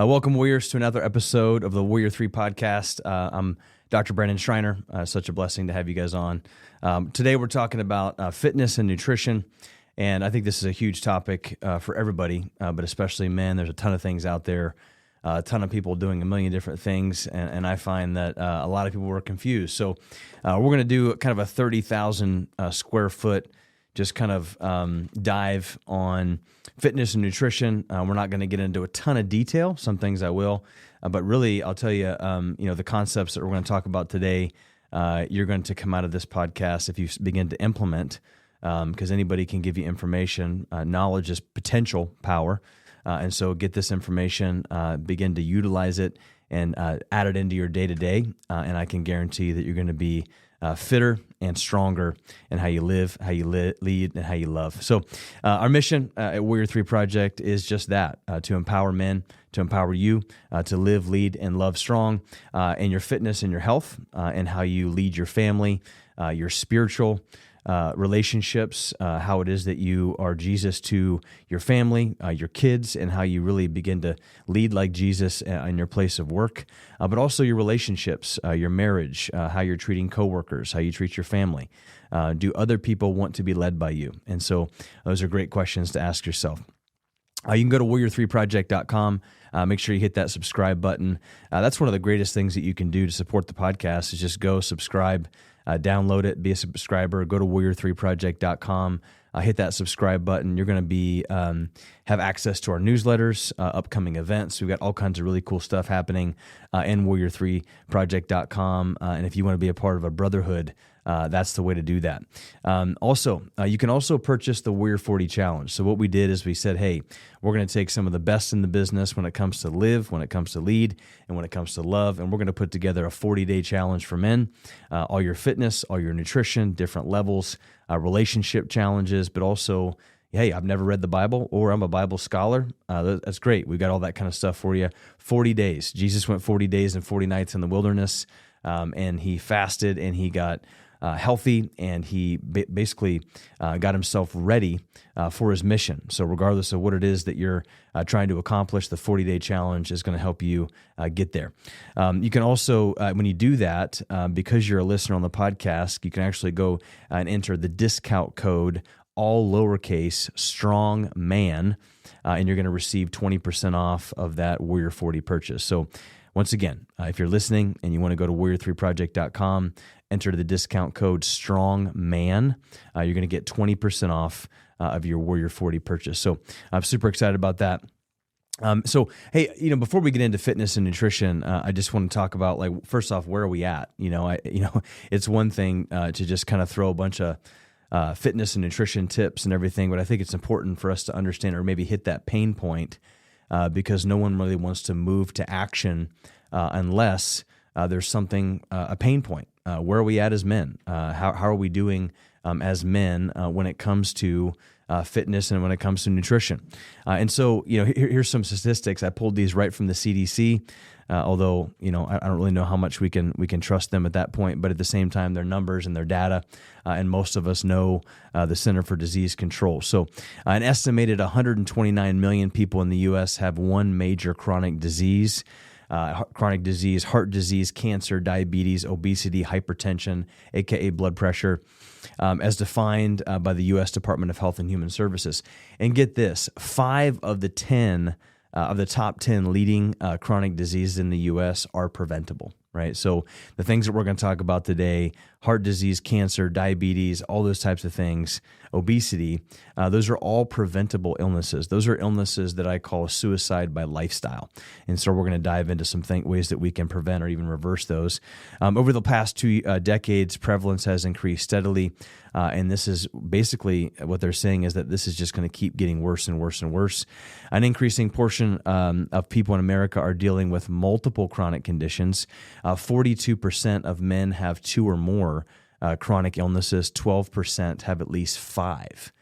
Welcome, Warriors, to another episode of the Warrior 3 podcast. I'm Dr. Brandon Schreiner. Such a blessing to have you guys on. Today, we're talking about fitness and nutrition, and I think this is a huge topic for everybody, but especially men. There's a ton of things out there, a ton of people doing a million different things, and I find that a lot of people were confused. So we're going to do kind of a 30,000 square foot just kind of dive on fitness and nutrition. We're not going to get into a ton of detail. Some things I will, but really, I'll tell you, the concepts that we're going to talk about today, you're going to come out of this podcast if you begin to implement, because anybody can give you information. Knowledge is potential power, and so get this information, begin to utilize it, and add it into your day-to-day, and I can guarantee that you're going to be fitter and stronger in how you live, how you lead, and how you love. So our mission at Warrior 3 Project is just that, to empower men, to empower you, to live, lead, and love strong in your fitness and your health, and how you lead your family, your spiritual relationships, how it is that you are Jesus to your family, your kids, and how you really begin to lead like Jesus in your place of work, but also your relationships, your marriage, how you're treating coworkers, how you treat your family. Do other people want to be led by you? And so those are great questions to ask yourself. You can go to warrior3project.com. Make sure you hit that subscribe button. That's one of the greatest things that you can do to support the podcast is just go subscribe, download it, be a subscriber, go to warrior3project.com, hit that subscribe button. You're going to be have access to our newsletters, upcoming events. We've got all kinds of really cool stuff happening in warrior3project.com. And if you want to be a part of a brotherhood, that's the way to do that. You can also purchase the Warrior 40 Challenge. So what we did is we said, hey, we're going to take some of the best in the business when it comes to live, when it comes to lead, and when it comes to love, and we're going to put together a 40-day challenge for men, all your fitness, all your nutrition, different levels, relationship challenges, but also, hey, I've never read the Bible, or I'm a Bible scholar. That's great. We've got all that kind of stuff for you. 40 days. Jesus went 40 days and 40 nights in the wilderness, and he fasted, and he got healthy, and he basically got himself ready for his mission. So regardless of what it is that you're trying to accomplish, the 40-day challenge is going to help you get there. You can also, when you do that, because you're a listener on the podcast, you can actually go and enter the discount code, all lowercase, strong man, and you're going to receive 20% off of that Warrior 40 purchase. So once again, if you're listening and you want to go to warrior3project.com, enter the discount code STRONGMAN, you're going to get 20% off of your Warrior 40 purchase. So I'm super excited about that. Hey, before we get into fitness and nutrition, I just want to talk about, like, first off, where are we at? It's one thing to just kind of throw a bunch of fitness and nutrition tips and everything, but I think it's important for us to understand or maybe hit that pain point because no one really wants to move to action unless there's something, a pain point. Where are we at as men? How are we doing as men when it comes to fitness and when it comes to nutrition? And so, here's some statistics. I pulled these right from the CDC, although, I don't really know how much we can trust them at that point, but at the same time, their numbers and their data, and most of us know the Center for Disease Control. So an estimated 129 million people in the U.S. have one major chronic disease, heart disease, cancer, diabetes, obesity, hypertension, aka blood pressure, as defined by the U.S. Department of Health and Human Services. And get this, 5 of the 10 of the top 10 leading chronic diseases in the U.S. are preventable, right? So the things that we're going to talk about today, heart disease, cancer, diabetes, all those types of things, obesity, those are all preventable illnesses. Those are illnesses that I call suicide by lifestyle. And so we're going to dive into some ways that we can prevent or even reverse those. Over the past 2 decades, prevalence has increased steadily. And this is basically what they're saying is that this is just going to keep getting worse and worse and worse. An increasing portion of people in America are dealing with multiple chronic conditions. 42% of men have 2 or more chronic illnesses. 12% have at least 5.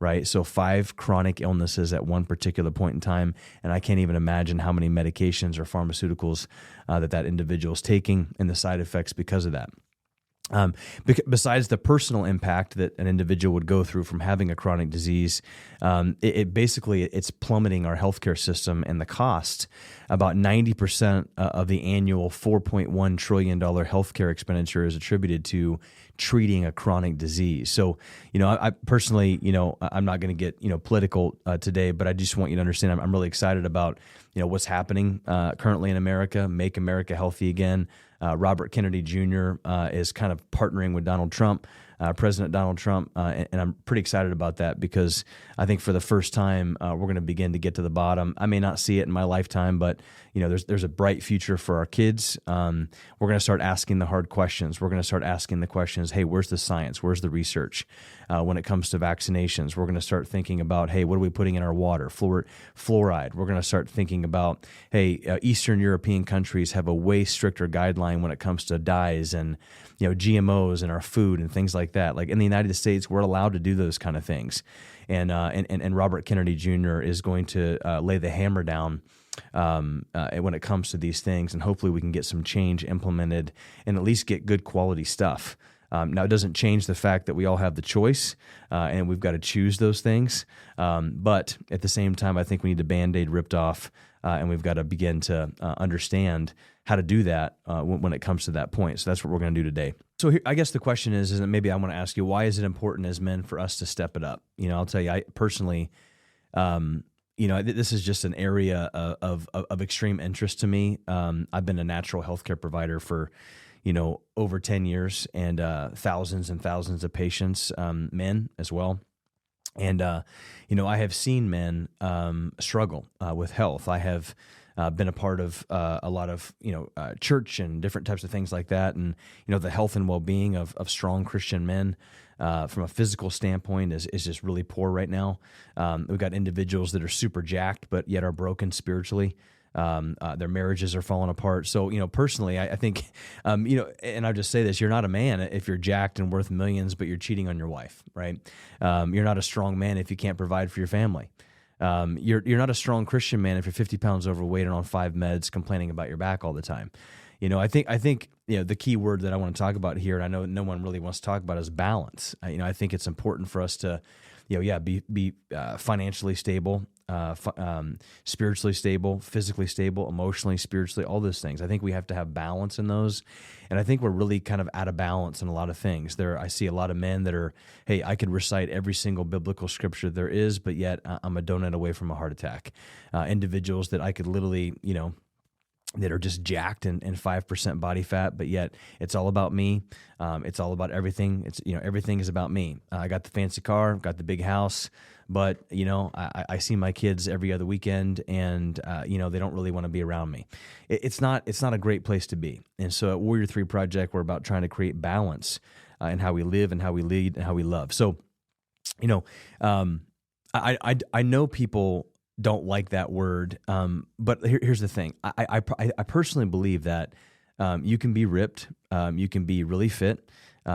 Right? So 5 chronic illnesses at one particular point in time, and I can't even imagine how many medications or pharmaceuticals that individual is taking and the side effects because of that. Besides the personal impact that an individual would go through from having a chronic disease, it's plummeting our healthcare system and the cost. About 90% of the annual $4.1 trillion healthcare expenditure is attributed to treating a chronic disease. So, I personally, I'm not going to get, political today, but I just want you to understand I'm really excited about, what's happening currently in America, Make America Healthy Again. Robert Kennedy Jr. Is kind of partnering with Donald Trump, President Donald Trump, and I'm pretty excited about that because I think for the first time we're going to begin to get to the bottom. I may not see it in my lifetime, but there's a bright future for our kids. We're going to start asking the hard questions. We're going to start asking the questions, hey, where's the science? Where's the research? When it comes to vaccinations, we're going to start thinking about, hey, what are we putting in our water? Fluoride. We're going to start thinking about, hey, Eastern European countries have a way stricter guideline when it comes to dyes and GMOs in our food and things like that. Like in the United States, we're allowed to do those kind of things, and Robert Kennedy Jr. is going to lay the hammer down when it comes to these things, and hopefully we can get some change implemented and at least get good quality stuff. Now, it doesn't change the fact that we all have the choice and we've got to choose those things. But at the same time, I think we need the Band-Aid ripped off and we've got to begin to understand how to do that when it comes to that point. So that's what we're going to do today. So here, I guess the question is that maybe I want to ask you, why is it important as men for us to step it up? I'll tell you, I personally, this is just an area of extreme interest to me. I've been a natural healthcare provider for over 10 years and thousands and thousands of patients, men as well. And, I have seen men struggle with health. I have been a part of a lot of, church and different types of things like that. And, the health and well-being of strong Christian men from a physical standpoint is just really poor right now. We've got individuals that are super jacked, but yet are broken spiritually. Their marriages are falling apart. So, personally, I think, and I'll just say this, you're not a man if you're jacked and worth millions, but you're cheating on your wife, right? You're not a strong man if you can't provide for your family. You're not a strong Christian man if you're 50 pounds overweight and on 5 meds complaining about your back all the time. I think the key word that I want to talk about here, and I know no one really wants to talk about, is balance. I think it's important for us to, be financially stable, spiritually stable, physically stable, emotionally, spiritually, all those things. I think we have to have balance in those. And I think we're really kind of out of balance in a lot of things. I see a lot of men that are, hey, I could recite every single biblical scripture there is, but yet I'm a donut away from a heart attack. Individuals that I could literally, that are just jacked and 5% body fat, but yet it's all about me. It's all about everything. It's, everything is about me. I got the fancy car, got the big house, but, I see my kids every other weekend and, they don't really want to be around me. It's not a great place to be. And so at Warrior 3 Project, we're about trying to create balance in how we live and how we lead and how we love. So, I know people don't like that word, but here's the thing. I personally believe that you can be ripped, you can be really fit,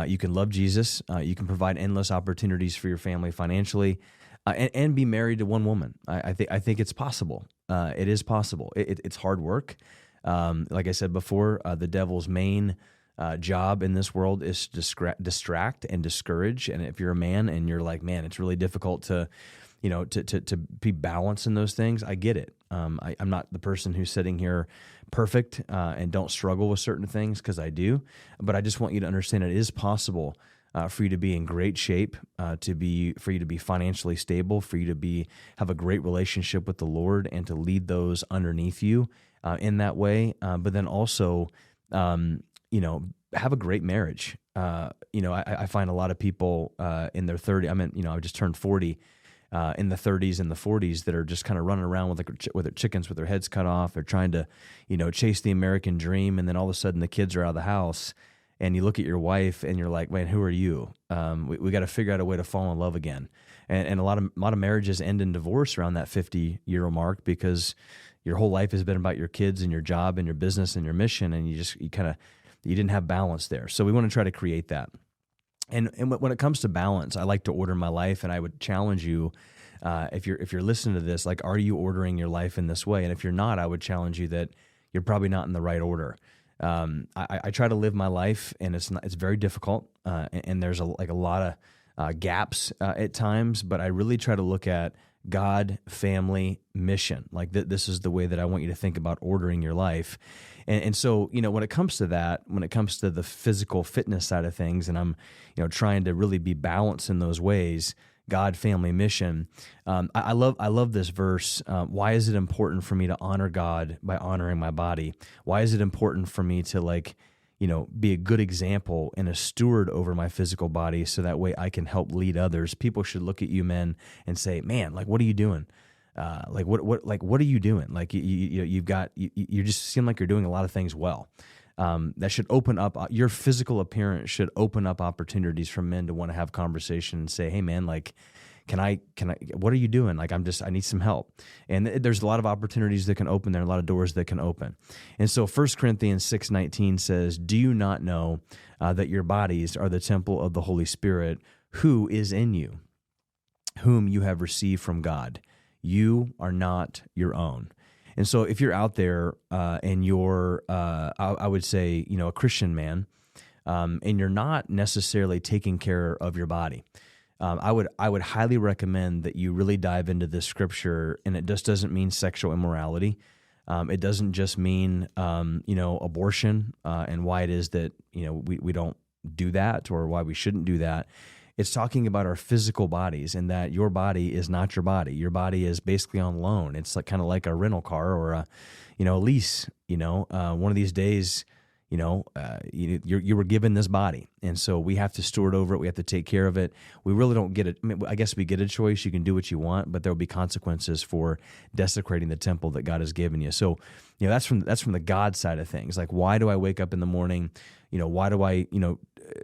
you can love Jesus, you can provide endless opportunities for your family financially, and be married to one woman. I think it's possible. It is possible. It's hard work. Like I said before, the devil's main job in this world is to distract and discourage. And if you're a man and you're like, man, it's really difficult to be balanced in those things, I get it. I'm not the person who's sitting here perfect and don't struggle with certain things, because I do. But I just want you to understand it is possible for you to be in great shape, for you to be financially stable, for you to have a great relationship with the Lord, and to lead those underneath you in that way. But then also, have a great marriage. I find a lot of people in their 30s. I just turned 40. In the 30s and the 40s that are just kind of running around with their chickens with their heads cut off. They're trying to, chase the American dream, and then all of a sudden the kids are out of the house, and you look at your wife and you're like, man, who are you? We got to figure out a way to fall in love again. And a lot of marriages end in divorce around that 50-year mark, because your whole life has been about your kids and your job and your business and your mission, and you didn't have balance there. So we want to try to create that. And when it comes to balance, I like to order my life, and I would challenge you, if you're listening to this, like, are you ordering your life in this way? And if you're not, I would challenge you that you're probably not in the right order. I try to live my life, and it's very difficult, and there's a lot of gaps at times. But I really try to look at God, family, mission. Like this is the way that I want you to think about ordering your life. And so, when it comes to that, when it comes to the physical fitness side of things, and I'm, trying to really be balanced in those ways, God, family, mission. I love this verse. Why is it important for me to honor God by honoring my body? Why is it important for me to be a good example and a steward over my physical body, so that way I can help lead others? People should look at you men and say, "Man, what are you doing? What are you doing? Like you just seem like you're doing a lot of things well." That should open up your physical appearance, should open up opportunities for men to want to have conversation and say, "Hey man, can I, what are you doing? I need some help." And there's a lot of opportunities that can open there, a lot of doors that can open. And so 1 Corinthians 6:19 says, "Do you not know that your bodies are the temple of the Holy Spirit who is in you, whom you have received from God? You are not your own." And so if you're out there and you're, I would say, a Christian man, and you're not necessarily taking care of your body, I would highly recommend that you really dive into this scripture. And it just doesn't mean sexual immorality. It doesn't just mean, abortion and why it is that, we don't do that, or why we shouldn't do that. It's talking about our physical bodies, and that your body is not your body. Your body is basically on loan. It's kind of like a rental car or a lease. One of these days, you were given this body, and so we have to steward over it. We have to take care of it. We really don't get it. I guess we get a choice. You can do what you want, but there will be consequences for desecrating the temple that God has given you. So, that's from the God side of things. Like, why do I wake up in the morning? Why do I,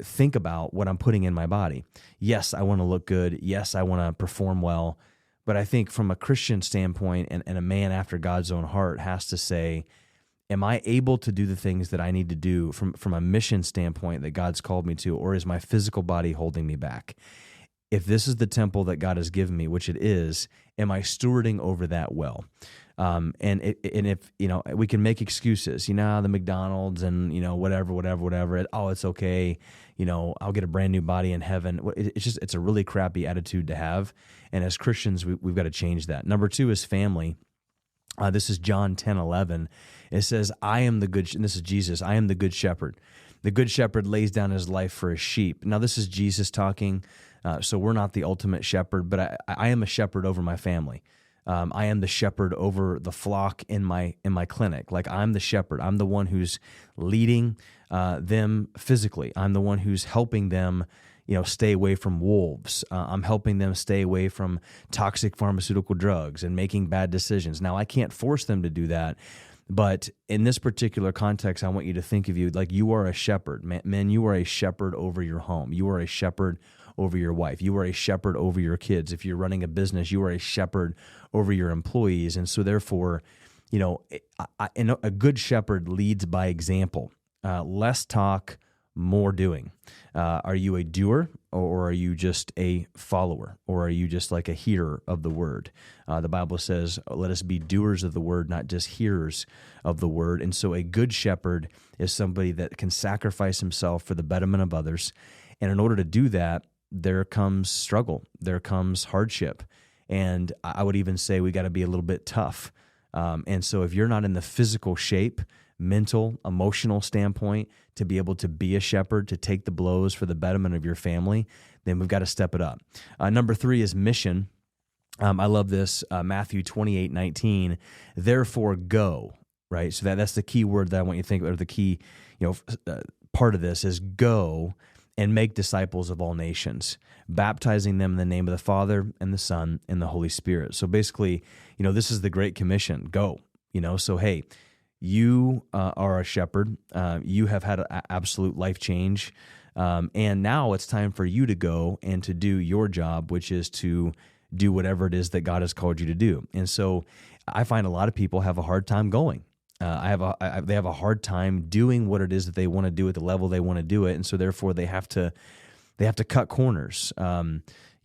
think about what I'm putting in my body? Yes, I want to look good. Yes, I want to perform well. But I think from a Christian standpoint, and a man after God's own heart has to say, am I able to do the things that I need to do from a mission standpoint that God's called me to, or is my physical body holding me back? If this is the temple that God has given me, which it is, am I stewarding over that well? And if we can make excuses, the McDonald's and whatever. It's okay. I'll get a brand new body in heaven. It's a really crappy attitude to have. And as Christians, we've got to change that. Number 2 is family. This is John 10:11. It says, "I am the good," and this is Jesus, "I am the good shepherd. The good shepherd lays down his life for his sheep." Now, this is Jesus talking, so we're not the ultimate shepherd, but I am a shepherd over my family. I am the shepherd over the flock in my clinic. Like, I'm the shepherd. I'm the one who's leading them physically. I'm the one who's helping them stay away from wolves. I'm helping them stay away from toxic pharmaceutical drugs and making bad decisions. Now, I can't force them to do that, but in this particular context, I want you to think of you like you are a shepherd. Men, you are a shepherd over your home. You are a shepherd over your wife. You are a shepherd over your kids. If you're running a business, you are a shepherd over your employees. And so therefore, a good shepherd leads by example. Less talk, more doing. Are you a doer, or are you just a follower, or are you just like a hearer of the word? The Bible says, "Let us be doers of the word, not just hearers of the word." And so a good shepherd is somebody that can sacrifice himself for the betterment of others. And in order to do that, there comes struggle, there comes hardship. And I would even say we got to be a little bit tough. And so if you're not in the physical shape, mental, emotional standpoint to be able to be a shepherd, to take the blows for the betterment of your family, then we've got to step it up. Number 3 is mission. I love this, Matthew 28:19. "Therefore go," right? So that's the key word that I want you to think about, or the key part of this is go and make disciples of all nations, baptizing them in the name of the Father and the Son and the Holy Spirit. So basically, this is the Great Commission. Go. So hey, you are a shepherd. You have had an absolute life change. And now it's time for you to go and to do your job, which is to do whatever it is that God has called you to do. And so I find a lot of people have a hard time going. They have a hard time doing what it is that they want to do at the level they want to do it, and so therefore they have to cut corners.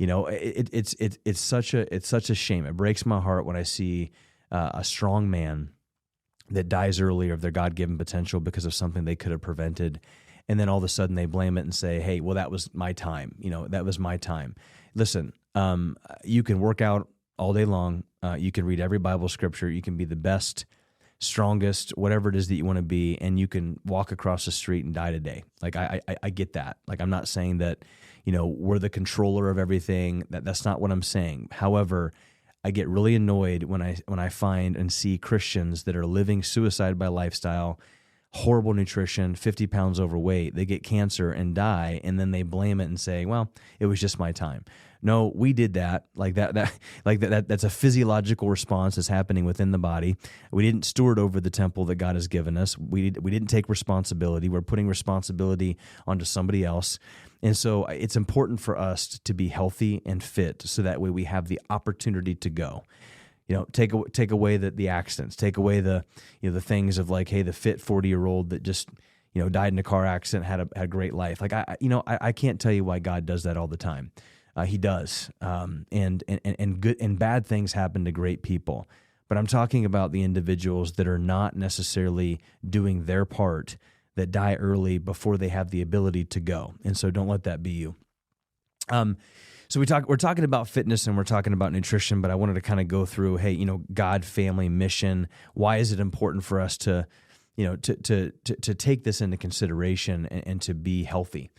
It's such a shame. It breaks my heart when I see a strong man that dies early of their God-given potential because of something they could have prevented. And then all of a sudden they blame it and say, hey, well, that was my time. That was my time. Listen, you can work out all day long. You can read every Bible scripture. You can be the best, strongest, whatever it is that you want to be, and you can walk across the street and die today. Like I get that. Like I'm not saying that, we're the controller of everything. That's not what I'm saying. However, I get really annoyed when I find and see Christians that are living suicide by lifestyle, horrible nutrition, 50 pounds overweight, they get cancer and die, and then they blame it and say, well, it was just my time. No, we did that. That's a physiological response that's happening within the body. We didn't steward over the temple that God has given us. We didn't take responsibility. We're putting responsibility onto somebody else. And so it's important for us to be healthy and fit so that way we have the opportunity to go. Take away the accidents, take away the things of like, hey, the fit 40-year-old that just died in a car accident had a great life. Like I can't tell you why God does that all the time. He does, and good and bad things happen to great people. But I'm talking about the individuals that are not necessarily doing their part, that die early before they have the ability to go. And so don't let that be you. So we're talking about fitness and we're talking about nutrition, but I wanted to kind of go through, hey, God, family, mission. Why is it important for us to take this into consideration and to be healthy?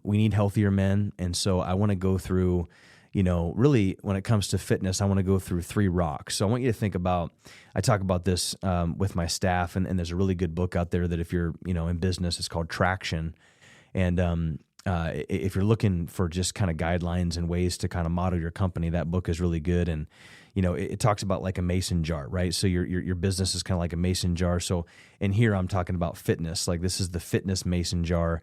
We need healthier men. And so I want to go through, really when it comes to fitness, I want to go through 3 rocks. So I want you to think about, I talk about this with my staff, and there's a really good book out there that if you're, in business, it's called Traction. And if you're looking for just kind of guidelines and ways to kind of model your company, that book is really good. And, it talks about like a mason jar, right? So your business is kind of like a mason jar. So, and here I'm talking about fitness, like this is the fitness mason jar.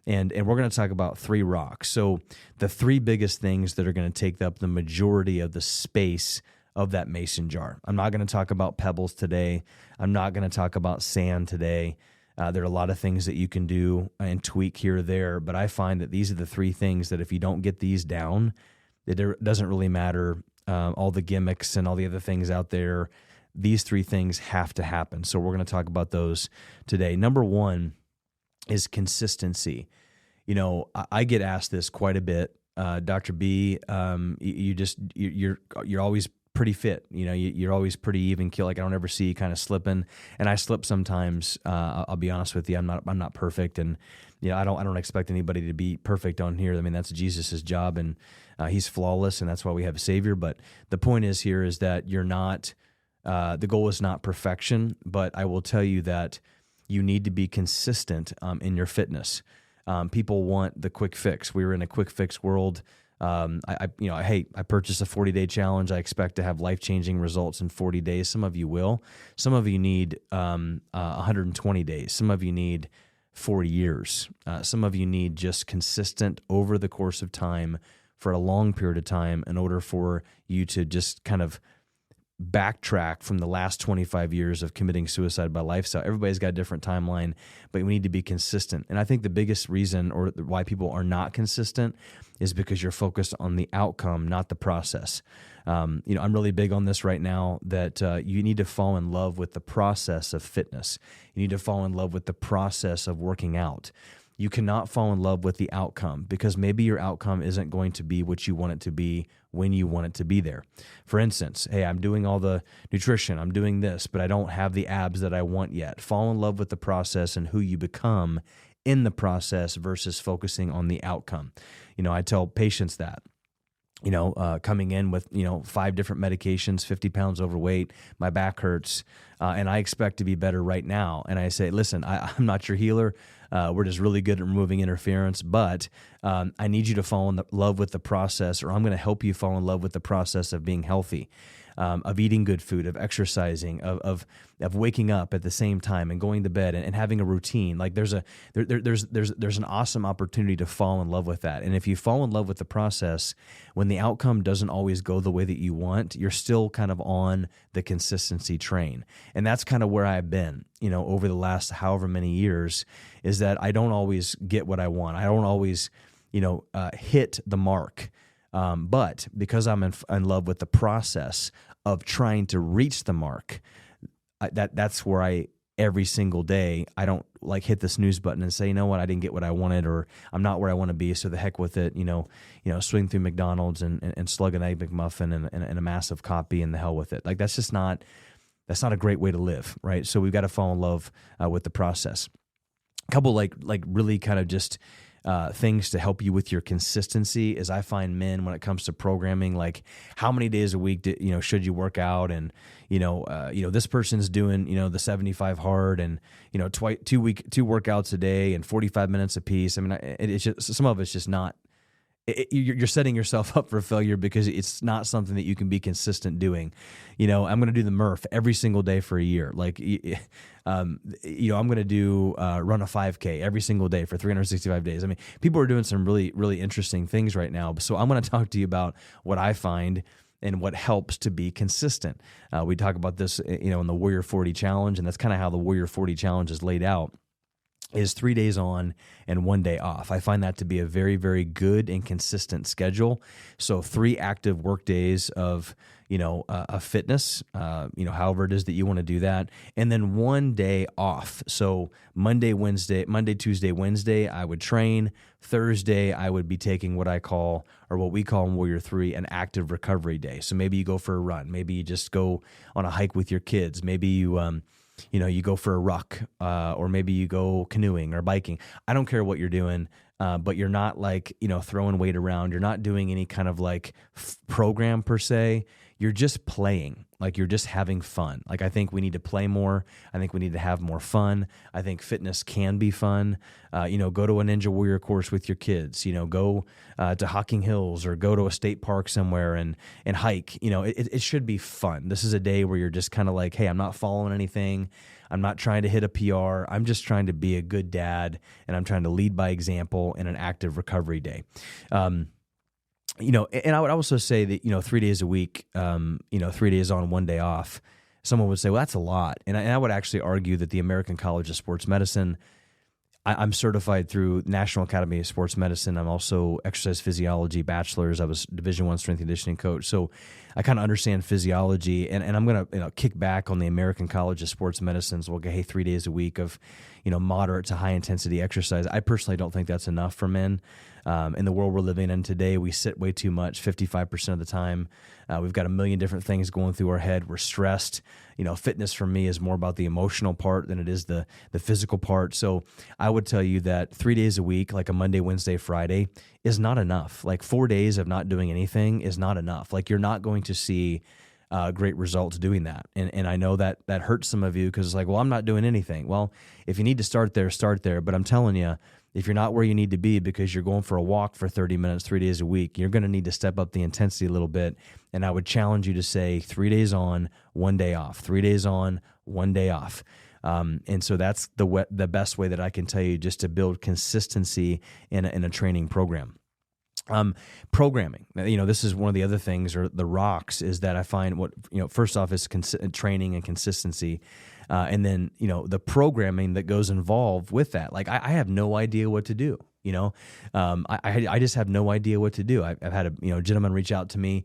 And we're going to talk about 3 rocks. So the 3 biggest things that are going to take up the majority of the space of that mason jar. I'm not going to talk about pebbles today. I'm not going to talk about sand today. There are a lot of things that you can do and tweak here or there, but I find that these are the 3 things that if you don't get these down, it doesn't really matter all the gimmicks and all the other things out there. These 3 things have to happen. So we're going to talk about those today. Number 1 is consistency. I get asked this quite a bit. Dr. B, you're always pretty fit. You're always pretty even keel. Like I don't ever see you kind of slipping, and I slip sometimes. I'll be honest with you. I'm not perfect, and I don't expect anybody to be perfect on here. I mean, that's Jesus's job, and he's flawless, and that's why we have a Savior. But the point is here is that you're not. The goal is not perfection, but I will tell you that you need to be consistent in your fitness. People want the quick fix. We were in a quick fix world. I purchased a 40-day challenge. I expect to have life-changing results in 40 days. Some of you will. Some of you need 120 days. Some of you need 40 years. Some of you need just consistent over the course of time for a long period of time in order for you to just kind of backtrack from the last 25 years of committing suicide by lifestyle. Everybody's got a different timeline, but we need to be consistent. And I think the biggest reason or why people are not consistent is because you're focused on the outcome, not the process. I'm really big on this right now that you need to fall in love with the process of fitness. You need to fall in love with the process of working out. You cannot fall in love with the outcome because maybe your outcome isn't going to be what you want it to be when you want it to be there. For instance, hey, I'm doing all the nutrition, I'm doing this, but I don't have the abs that I want yet. Fall in love with the process and who you become in the process versus focusing on the outcome. I tell patients that. Coming in with, 5 different medications, 50 pounds overweight, my back hurts, and I expect to be better right now. And I say, listen, I'm not your healer. We're just really good at removing interference, but I need you to fall in love with the process, or I'm going to help you fall in love with the process of being healthy. Of eating good food, of exercising, of waking up at the same time and going to bed and having a routine. Like there's an awesome opportunity to fall in love with that. And if you fall in love with the process, when the outcome doesn't always go the way that you want, you're still kind of on the consistency train. And that's kind of where I've been, over the last however many years, is that I don't always get what I want. I don't always, hit the mark. But because I'm in love with the process of trying to reach the mark, that's where every single day, I don't like hit the snooze button and say, you know what, I didn't get what I wanted, or I'm not where I want to be, so the heck with it. Swing through McDonald's and slug an Egg McMuffin and a massive coffee, and the hell with it. Like that's not a great way to live, right? So we've got to fall in love with the process. A couple like really kind of just things to help you with your consistency is I find men, when it comes to programming, like how many days a week should you work out, and this person's doing the 75 hard, and two workouts a day and 45 minutes a piece. I mean, it's just, some of it's just not. You're setting yourself up for failure because it's not something that you can be consistent doing. I'm going to do the Murph every single day for a year. Like, I'm going to do run a 5K every single day for 365 days. I mean, people are doing some really, really interesting things right now. So I'm going to talk to you about what I find and what helps to be consistent. We talk about this, in the Warrior 40 Challenge, and that's kind of how the Warrior 40 Challenge is laid out. Is 3 days on and 1 day off. I find that to be a very, very good and consistent schedule. So 3 active work days of, a fitness, however it is that you want to do that. And then 1 day off. So Monday, Tuesday, Wednesday, I would train. Thursday, I would be taking what we call in Warrior 3, an active recovery day. So maybe you go for a run. Maybe you just go on a hike with your kids. Maybe you, you go for a ruck, or maybe you go canoeing or biking. I don't care what you're doing, but you're not throwing weight around. You're not doing any kind of program per se. You're just playing. Like you're just having fun. Like I think we need to play more. I think we need to have more fun. I think fitness can be fun. Go to a Ninja Warrior course with your kids. Go to Hocking Hills or go to a state park somewhere and hike. It should be fun. This is a day where you're just kind of like, hey, I'm not following anything. I'm not trying to hit a PR. I'm just trying to be a good dad, and I'm trying to lead by example in an active recovery day. And I would also say that, 3 days a week, 3 days on, 1 day off, someone would say, well, that's a lot. And I would actually argue that the American College of Sports Medicine, I'm certified through National Academy of Sports Medicine. I'm also exercise physiology bachelor's. I was Division I strength and conditioning coach. So I kind of understand physiology, and I'm going to kick back on the American College of Sports Medicine's. Well, hey, 3 days a week of, moderate to high intensity exercise. I personally don't think that's enough for men. In the world we're living in today, we sit way too much, 55% of the time. We've got a million different things going through our head. We're stressed. Fitness for me is more about the emotional part than it is the physical part. So I would tell you that 3 days a week, like a Monday, Wednesday, Friday, is not enough. Like 4 days of not doing anything is not enough. Like you're not going to see great results doing that. And I know that hurts some of you because it's like, well, I'm not doing anything. Well, if you need to start there, start there. But I'm telling you, if you're not where you need to be because you're going for a walk for 30 minutes, 3 days a week, you're going to need to step up the intensity a little bit. And I would challenge you to say 3 days on, 1 day off, 3 days on, 1 day off. And so that's the best way that I can tell you just to build consistency in a training program. Programming, this is one of the other things, or the rocks, is that I find first off is training and consistency. And then, the programming that goes involved with that. Like I have no idea what to do, I just have no idea what to do. I've had a gentleman reach out to me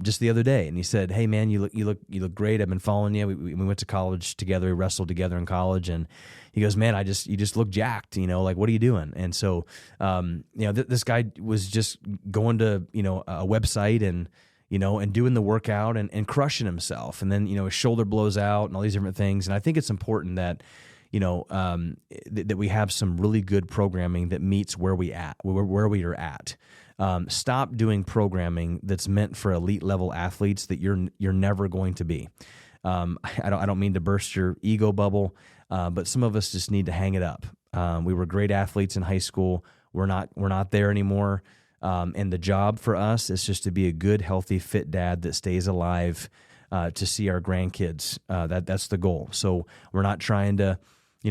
just the other day, and he said, "Hey man, you look great. I've been following you. We went to college together. We wrestled together in college." And he goes, "Man, you just look jacked. Like what are you doing?" And so, this guy was just going to a website and doing the workout and crushing himself. And then his shoulder blows out and all these different things. And I think it's important that that we have some really good programming that meets where we are at. Stop doing programming that's meant for elite level athletes that you're never going to be. I don't mean to burst your ego bubble, but some of us just need to hang it up. We were great athletes in high school. We're not there anymore. And the job for us is just to be a good, healthy, fit dad that stays alive to see our grandkids. That's the goal. So we're not trying to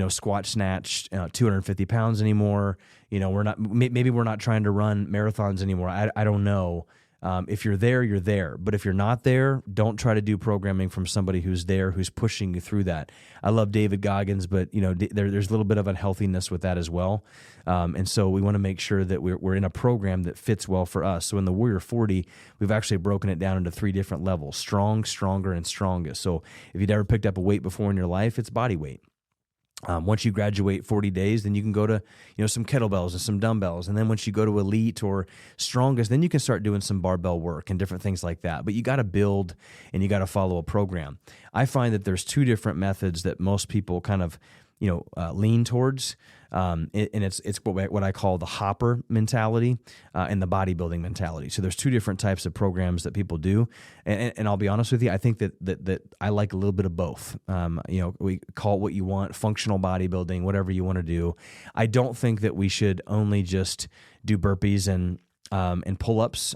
squat snatch 250 pounds anymore. Maybe we're not trying to run marathons anymore. I don't know. If you're there, you're there. But if you're not there, don't try to do programming from somebody who's there, who's pushing you through that. I love David Goggins, but there's a little bit of unhealthiness with that as well. And so we want to make sure that we're in a program that fits well for us. So in the Warrior 40, we've actually broken it down into 3 different levels: strong, stronger, and strongest. So if you've ever picked up a weight before in your life, it's body weight. Once you graduate 40 days, then you can go to, some kettlebells and some dumbbells. And then once you go to elite or strongest, then you can start doing some barbell work and different things like that. But you got to build and you got to follow a program. I find that there's 2 different methods that most people kind of, lean towards. And it's what I call the hopper mentality and the bodybuilding mentality. So there's 2 different types of programs that people do. And I'll be honest with you, I think that I like a little bit of both. We call it what you want, functional bodybuilding, whatever you want to do. I don't think that we should only just do burpees and pull-ups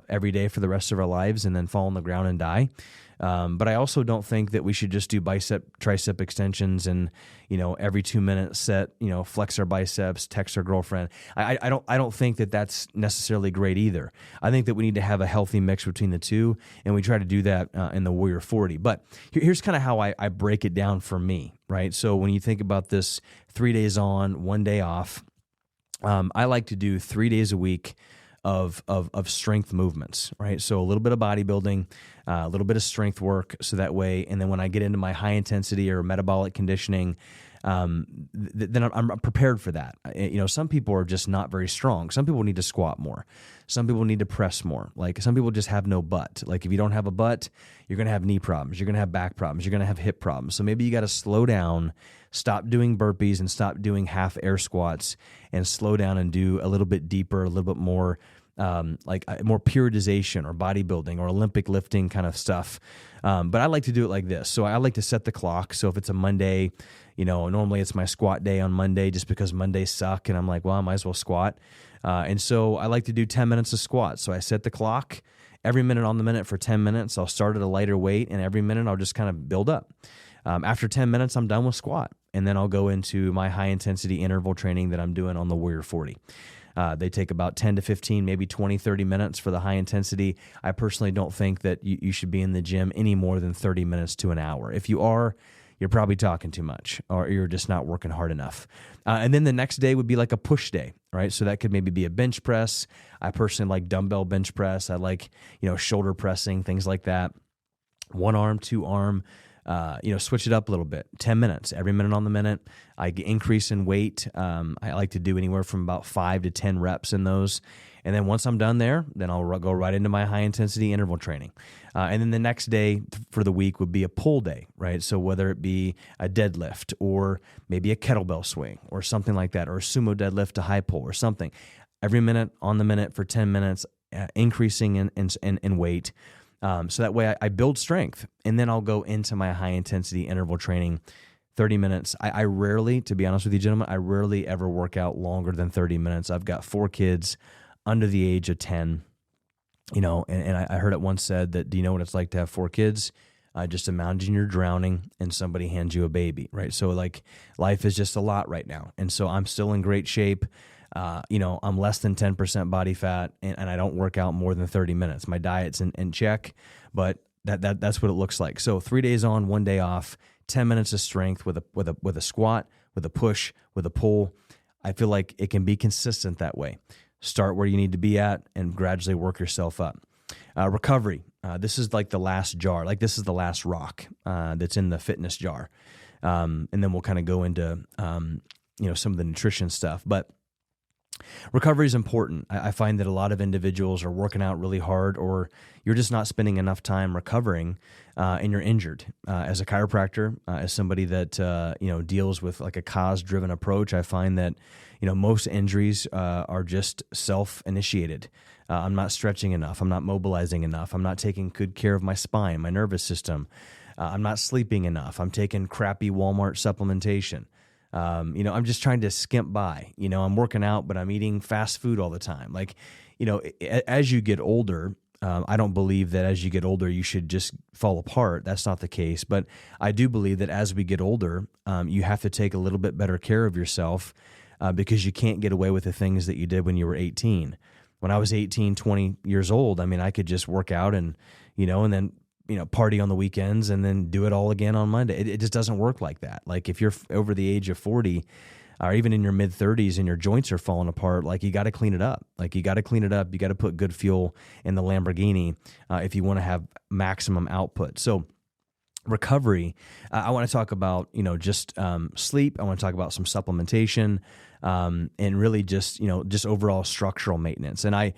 every day for the rest of our lives and then fall on the ground and die. But I also don't think that we should just do bicep, tricep extensions and, every 2-minute set, flex our biceps, text our girlfriend. I don't think that that's necessarily great either. I think that we need to have a healthy mix between the 2, and we try to do that in the Warrior 40. But here's kind of how I break it down for me, right? So when you think about this 3 days on, 1 day off, I like to do 3 days a week of strength movements, right? So a little bit of bodybuilding, a little bit of strength work, so that way, and then when I get into my high intensity or metabolic conditioning, then I'm prepared for that. Some people are just not very strong. Some people need to squat more. Some people need to press more. Like some people just have no butt. Like if you don't have a butt, you're going to have knee problems. You're going to have back problems. You're going to have hip problems. So maybe you got to slow down, stop doing burpees and stop doing half air squats, and slow down and do a little bit deeper, a little bit more more periodization or bodybuilding or Olympic lifting kind of stuff. But I like to do it like this. So I like to set the clock. So if it's a Monday, normally it's my squat day on Monday just because Mondays suck. And I'm like, well, I might as well squat. And so I like to do 10 minutes of squats. So I set the clock every minute on the minute for 10 minutes. I'll start at a lighter weight, and every minute I'll just kind of build up. After 10 minutes, I'm done with squat. And then I'll go into my high intensity interval training that I'm doing on the Warrior 40. They take about 10 to 15, maybe 20, 30 minutes for the high intensity. I personally don't think that you should be in the gym any more than 30 minutes to an hour. If you are, you're probably talking too much, or you're just not working hard enough. And then the next day would be like a push day, right? So that could maybe be a bench press. I personally like dumbbell bench press. I like, shoulder pressing, things like that. 1 arm, 2 arm. Switch it up a little bit. 10 minutes, every minute on the minute. I increase in weight. I like to do anywhere from about 5 to 10 reps in those. And then once I'm done there, then I'll go right into my high intensity interval training. And then the next day for the week would be a pull day, right? So whether it be a deadlift or maybe a kettlebell swing or something like that, or a sumo deadlift to high pull or something. Every minute on the minute for 10 minutes, increasing in weight. So that way I build strength, and then I'll go into my high intensity interval training, 30 minutes. I rarely, to be honest with you, gentlemen, I rarely ever work out longer than 30 minutes. I've got 4 kids under the age of 10, and I heard it once said that, do you know what it's like to have 4 kids? Just imagine you're drowning and somebody hands you a baby, right? So like life is just a lot right now. And so I'm still in great shape. I'm less than 10% body fat, and I don't work out more than 30 minutes. My diet's in check, but that's what it looks like. So 3 days on, 1 day off, 10 minutes of strength with a squat, with a push, with a pull. I feel like it can be consistent that way. Start where you need to be at and gradually work yourself up. Recovery. This is like the last jar. Like this is the last rock that's in the fitness jar. And then we'll kind of go into some of the nutrition stuff. But recovery is important. I find that a lot of individuals are working out really hard, or you're just not spending enough time recovering, and you're injured. As a chiropractor, as somebody that deals with like a cause-driven approach, I find that most injuries are just self-initiated. I'm not stretching enough. I'm not mobilizing enough. I'm not taking good care of my spine, my nervous system. I'm not sleeping enough. I'm taking crappy Walmart supplementation. I'm just trying to skimp by. I'm working out, but I'm eating fast food all the time. Like, as you get older, I don't believe that as you get older, you should just fall apart. That's not the case. But I do believe that as we get older, you have to take a little bit better care of yourself because you can't get away with the things that you did when you were 18. when I was 18, 20 years old, I mean, I could just work out and then, party on the weekends and then do it all again on Monday. It just doesn't work like that. Like if you're over the age of 40 or even in your mid 30s and your joints are falling apart, like you got to clean it up. You got to put good fuel in the Lamborghini if you want to have maximum output. So recovery, I want to talk about, just sleep. I want to talk about some supplementation, and really just overall structural maintenance. And I,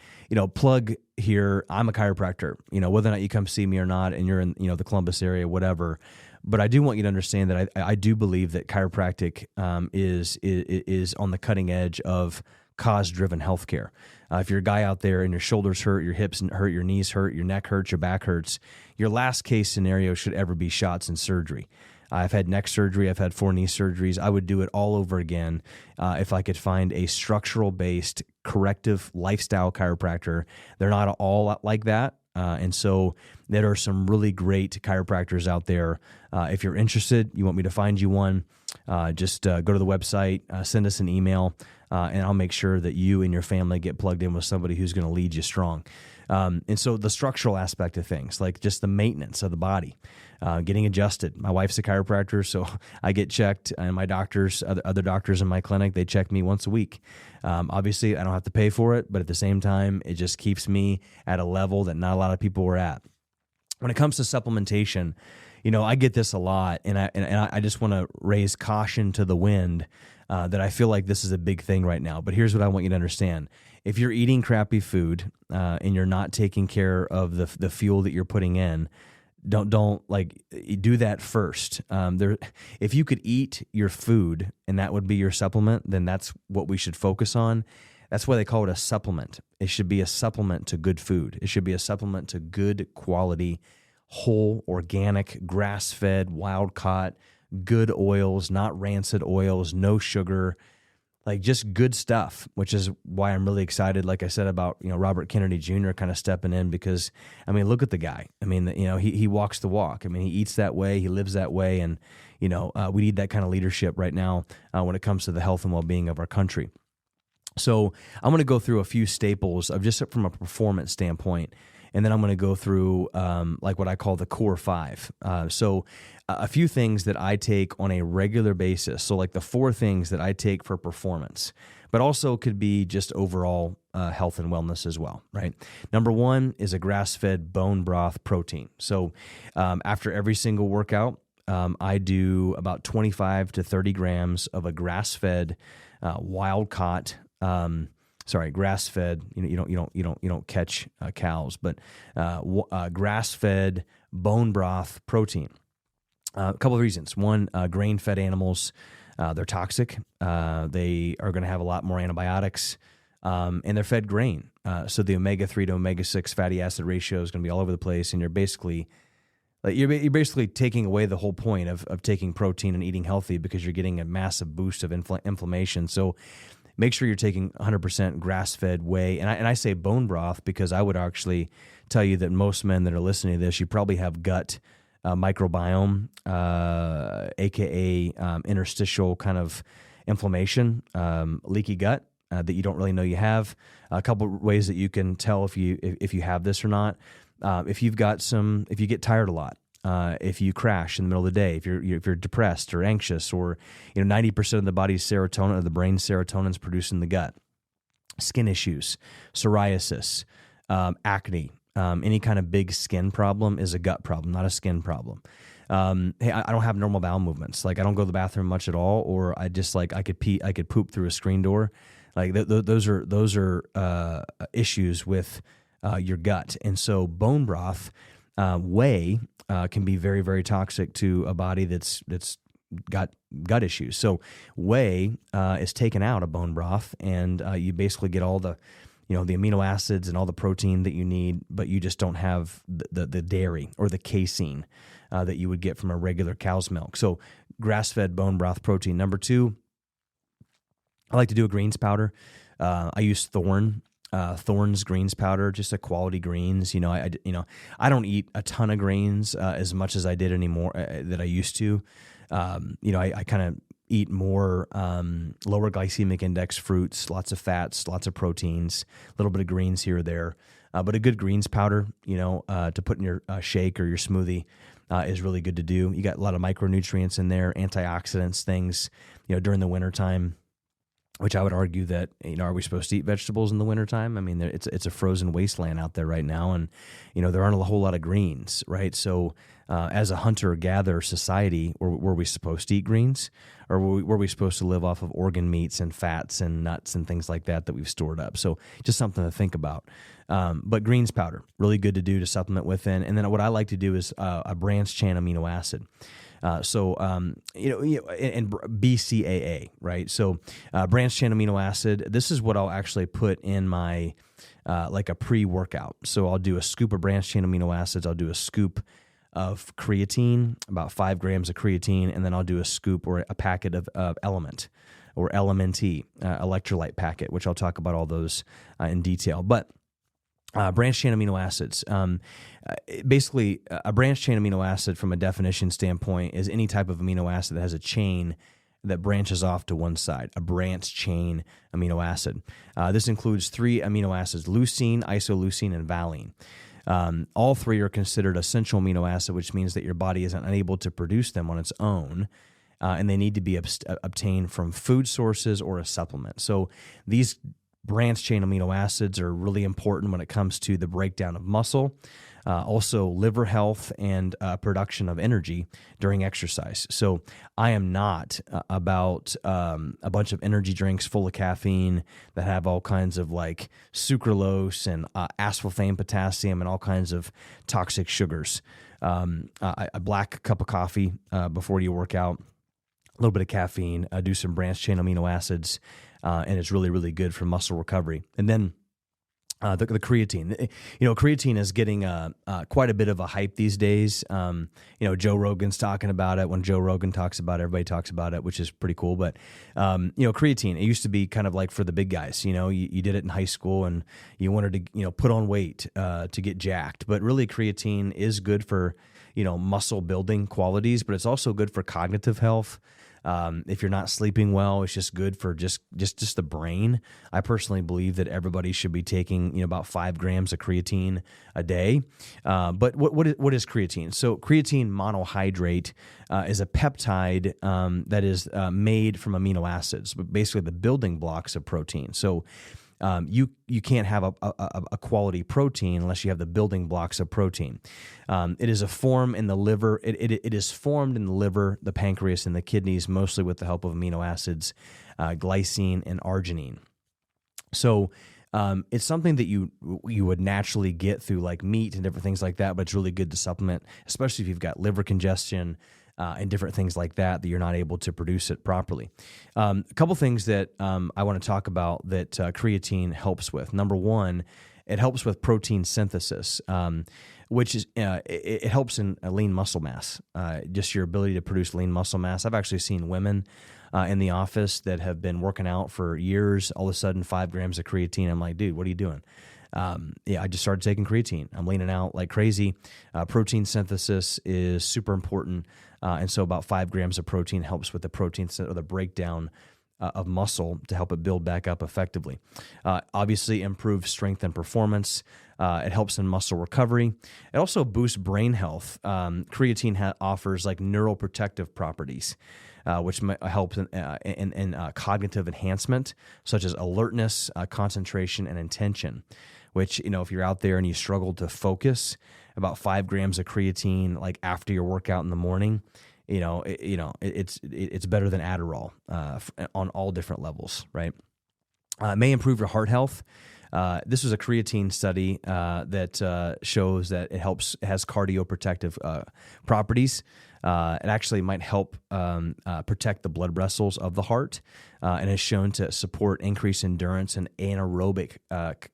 plug here, I'm a chiropractor, whether or not you come see me or not, and you're in, the Columbus area, whatever. But I do want you to understand that I do believe that chiropractic is on the cutting edge of cause-driven healthcare. If you're a guy out there and your shoulders hurt, your hips hurt, your knees hurt, your neck hurts, your back hurts, your last case scenario should ever be shots and surgery. I've had neck surgery. I've had 4 knee surgeries. I would do it all over again if I could find a structural-based corrective lifestyle chiropractor. They're not all like that. And so there are some really great chiropractors out there. If you're interested, you want me to find you one, just go to the website, send us an email, and I'll make sure that you and your family get plugged in with somebody who's going to lead you strong. And so the structural aspect of things, like just the maintenance of the body, getting adjusted. My wife's a chiropractor, so I get checked, and my doctors, other doctors in my clinic, they check me once a week. Obviously, I don't have to pay for it, but at the same time, it just keeps me at a level that not a lot of people are at. When it comes to supplementation, I get this a lot, and I just want to raise caution to the wind that I feel like this is a big thing right now. But here's what I want you to understand. If you're eating crappy food and you're not taking care of the fuel that you're putting in, don't do that first. If you could eat your food and that would be your supplement, then that's what we should focus on. That's why they call it a supplement. It should be a supplement to good food. It should be a supplement to good quality, whole, organic, grass-fed, wild-caught, good oils, not rancid oils, no sugar, like just good stuff, which is why I'm really excited, like I said, about, Robert Kennedy Jr. kind of stepping in because, look at the guy. He walks the walk. He eats that way, he lives that way, and, we need that kind of leadership right now when it comes to the health and well-being of our country. So I'm going to go through a few staples of just from a performance standpoint, and then I'm going to go through like what I call the core 5. So a few things that I take on a regular basis. So like the 4 things that I take for performance, but also could be just overall health and wellness as well, right? Number 1 is a grass-fed bone broth protein. So after every single workout, I do about 25 to 30 grams of a grass-fed, wild-caught, grass-fed. You don't catch cows, but grass-fed bone broth protein. A couple of reasons. One, grain-fed animals, they're toxic. They are going to have a lot more antibiotics, and they're fed grain. So the omega-3 to omega-6 fatty acid ratio is going to be all over the place, and you're basically taking away the whole point of taking protein and eating healthy because you're getting a massive boost of inflammation. So make sure you're taking 100% grass-fed whey. And I say bone broth because I would actually tell you that most men that are listening to this, you probably have gut microbiome, aka interstitial kind of inflammation, leaky gut that you don't really know you have. A couple of ways that you can tell if you have this or not. If you get tired a lot, if you crash in the middle of the day, if you're depressed or anxious, or 90% of the body's serotonin or the brain's serotonin is produced in the gut. Skin issues, psoriasis, acne, any kind of big skin problem is a gut problem, not a skin problem. Hey, I don't have normal bowel movements. Like I don't go to the bathroom much at all, or I just I could poop through a screen door. Like those are issues with your gut. And so bone broth, whey, can be very, very toxic to a body that's got gut issues. So whey is taken out of bone broth, and you basically get all the the amino acids and all the protein that you need, but you just don't have the dairy or the casein that you would get from a regular cow's milk. So grass-fed bone broth protein. Number 2, I like to do a greens powder. I use Thorne's greens powder, just a quality greens. I don't eat a ton of greens as much as I did anymore that I used to. I kind of eat more lower glycemic index fruits, lots of fats, lots of proteins, a little bit of greens here or there. But a good greens powder, to put in your shake or your smoothie is really good to do. You got a lot of micronutrients in there, antioxidants, things, during the wintertime, which I would argue that, are we supposed to eat vegetables in the wintertime? I mean, it's a frozen wasteland out there right now, and, there aren't a whole lot of greens, right? So as a hunter-gatherer society, were we supposed to eat greens? Or were we supposed to live off of organ meats and fats and nuts and things like that we've stored up? So just something to think about. But greens powder, really good to do to supplement within. And then what I like to do is a branched chain amino acid. And BCAA, right? So branched chain amino acid, this is what I'll actually put in my, like a pre-workout. So I'll do a scoop of branched chain amino acids. I'll do a scoop of creatine, about 5 grams of creatine, and then I'll do a scoop or a packet of Element or LMNT, electrolyte packet, which I'll talk about all those in detail. But branched chain amino acids. Basically, a branched chain amino acid from a definition standpoint is any type of amino acid that has a chain that branches off to one side, a branched chain amino acid. This includes 3 amino acids, leucine, isoleucine, and valine. All 3 are considered essential amino acid, which means that your body is unable to produce them on its own, and they need to be obtained from food sources or a supplement. So these branched chain amino acids are really important when it comes to the breakdown of muscle, also liver health and production of energy during exercise. So I am not about a bunch of energy drinks full of caffeine that have all kinds of like sucralose and aspartame, potassium, and all kinds of toxic sugars. A black cup of coffee before you work out, a little bit of caffeine, do some branched chain amino acids, and it's really, really good for muscle recovery. And then the creatine. Creatine is getting quite a bit of a hype these days. Joe Rogan's talking about it. When Joe Rogan talks about it, everybody talks about it, which is pretty cool. But, creatine, it used to be kind of like for the big guys. You did it in high school and you wanted to, put on weight to get jacked. But really, creatine is good for, muscle building qualities, but it's also good for cognitive health. If you're not sleeping well, it's just good for just the brain. I personally believe that everybody should be taking about 5 grams of creatine a day. But what is creatine? So creatine monohydrate is a peptide that is made from amino acids, basically the building blocks of protein. So you can't have a quality protein unless you have the building blocks of protein. It is a form in the liver. It is formed in the liver, the pancreas, and the kidneys, mostly with the help of amino acids, glycine and arginine. So it's something that you would naturally get through like meat and different things like that, but it's really good to supplement, especially if you've got liver congestion, and different things like that you're not able to produce it properly. A couple things that I want to talk about that creatine helps with. Number one, it helps with protein synthesis, which is it helps in lean muscle mass, just your ability to produce lean muscle mass. I've actually seen women in the office that have been working out for years. All of a sudden, 5 grams of creatine. I'm like, dude, what are you doing? I just started taking creatine. I'm leaning out like crazy. Protein synthesis is super important. And so about 5 grams of protein helps with the protein or the breakdown of muscle to help it build back up effectively. Obviously improves strength and performance. It helps in muscle recovery. It also boosts brain health. Creatine offers like neuroprotective properties, which helps in cognitive enhancement, such as alertness, concentration, and intention. Which, if you're out there and you struggle to focus, about 5 grams of creatine, like after your workout in the morning, it's better than Adderall on all different levels, right? It may improve your heart health. This was a creatine study that shows that it has cardioprotective properties. It actually might help protect the blood vessels of the heart, and is shown to support increased endurance and anaerobic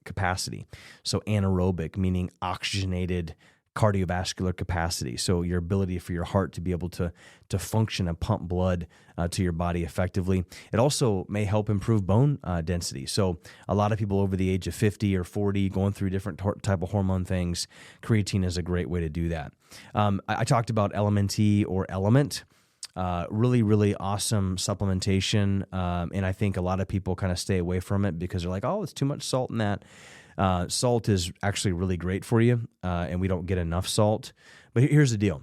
capacity. So anaerobic meaning oxygenated cardiovascular capacity, so your ability for your heart to be able to function and pump blood to your body effectively. It also may help improve bone density. So a lot of people over the age of 50 or 40 going through different type of hormone things, creatine is a great way to do that. I talked about LMNT or Element. Really, really awesome supplementation. And I think a lot of people kind of stay away from it because they're like, oh, it's too much salt in that. Salt is actually really great for you, and we don't get enough salt. But here's the deal.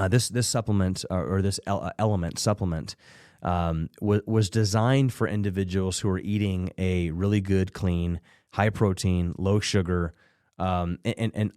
This supplement or this element supplement was designed for individuals who are eating a really good, clean, high protein, low sugar, and an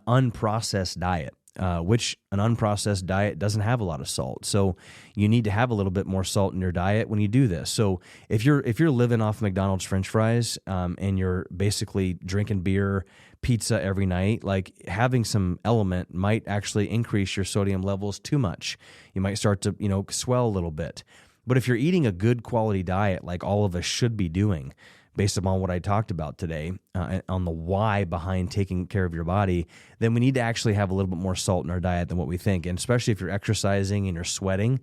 unprocessed diet. Which an unprocessed diet doesn't have a lot of salt. So you need to have a little bit more salt in your diet when you do this. So if you're living off McDonald's French fries, and you're basically drinking beer, pizza every night, like having some element might actually increase your sodium levels too much. You might start to, swell a little bit. But if you're eating a good quality diet, like all of us should be doing, based upon what I talked about today, on the why behind taking care of your body, then we need to actually have a little bit more salt in our diet than what we think. And especially if you're exercising and you're sweating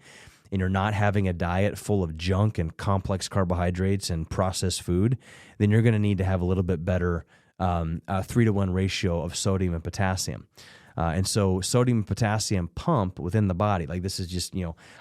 and you're not having a diet full of junk and complex carbohydrates and processed food, then you're going to need to have a little bit better 3-to-1 ratio of sodium and potassium. And so sodium and potassium pump within the body. Like this is just,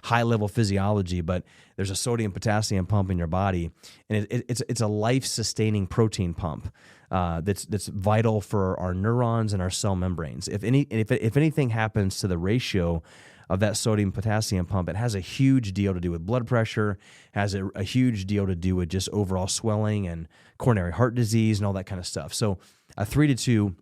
high level physiology, but there's a sodium potassium pump in your body, and it's a life sustaining protein pump that's vital for our neurons and our cell membranes. If anything happens to the ratio of that sodium potassium pump, it has a huge deal to do with blood pressure, has a huge deal to do with just overall swelling and coronary heart disease and all that kind of stuff. So a 3-to-2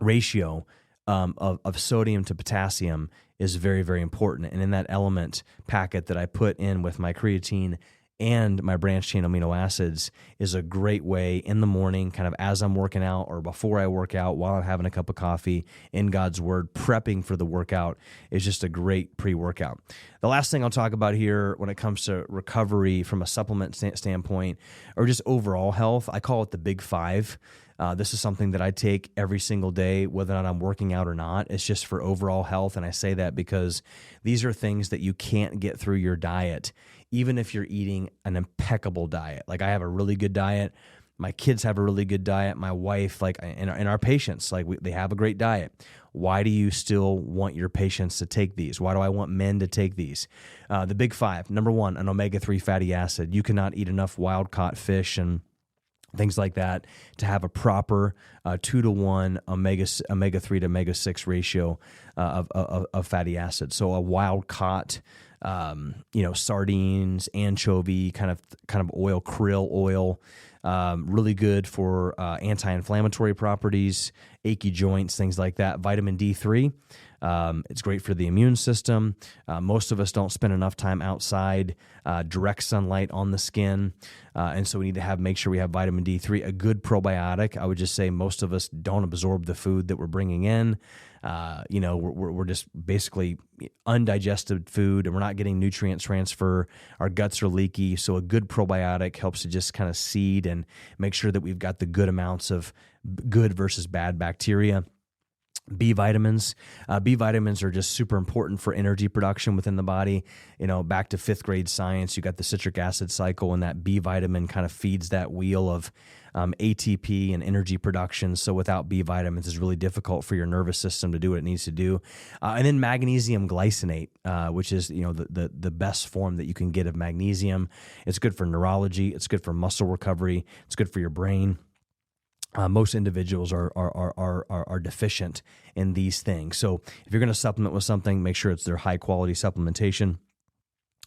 ratio of sodium to potassium is very, very important. And in that element packet that I put in with my creatine and my branched chain amino acids is a great way in the morning, kind of as I'm working out or before I work out, while I'm having a cup of coffee, in God's Word, prepping for the workout is just a great pre-workout. The last thing I'll talk about here when it comes to recovery from a supplement standpoint or just overall health, I call it the Big Five. This is something that I take every single day, whether or not I'm working out or not. It's just for overall health, and I say that because these are things that you can't get through your diet, even if you're eating an impeccable diet. Like I have a really good diet. My kids have a really good diet. My wife, and our patients, they have a great diet. Why do you still want your patients to take these? Why do I want men to take these? The Big Five. Number one, an omega-3 fatty acid. You cannot eat enough wild-caught fish and things like that to have a proper 2-to-1 omega-3 to omega-6 ratio of fatty acids. So a wild-caught, sardines, anchovy, kind of oil, krill oil, really good for anti-inflammatory properties, achy joints, things like that. Vitamin D3. It's great for the immune system. Most of us don't spend enough time outside, direct sunlight on the skin, and so we need to make sure we have vitamin D3. A good probiotic. I would just say most of us don't absorb the food that we're bringing in. We're just basically undigested food, and we're not getting nutrient transfer. Our guts are leaky, so a good probiotic helps to just kind of seed and make sure that we've got the good amounts of good versus bad bacteria. B vitamins. B vitamins are just super important for energy production within the body. Back to 5th grade science, you got the citric acid cycle, and that B vitamin kind of feeds that wheel of ATP and energy production. So without B vitamins, it's really difficult for your nervous system to do what it needs to do. And then magnesium glycinate, which is the best form that you can get of magnesium. It's good for neurology. It's good for muscle recovery. It's good for your brain. Most individuals are deficient in these things. So if you're going to supplement with something, make sure it's their high quality supplementation,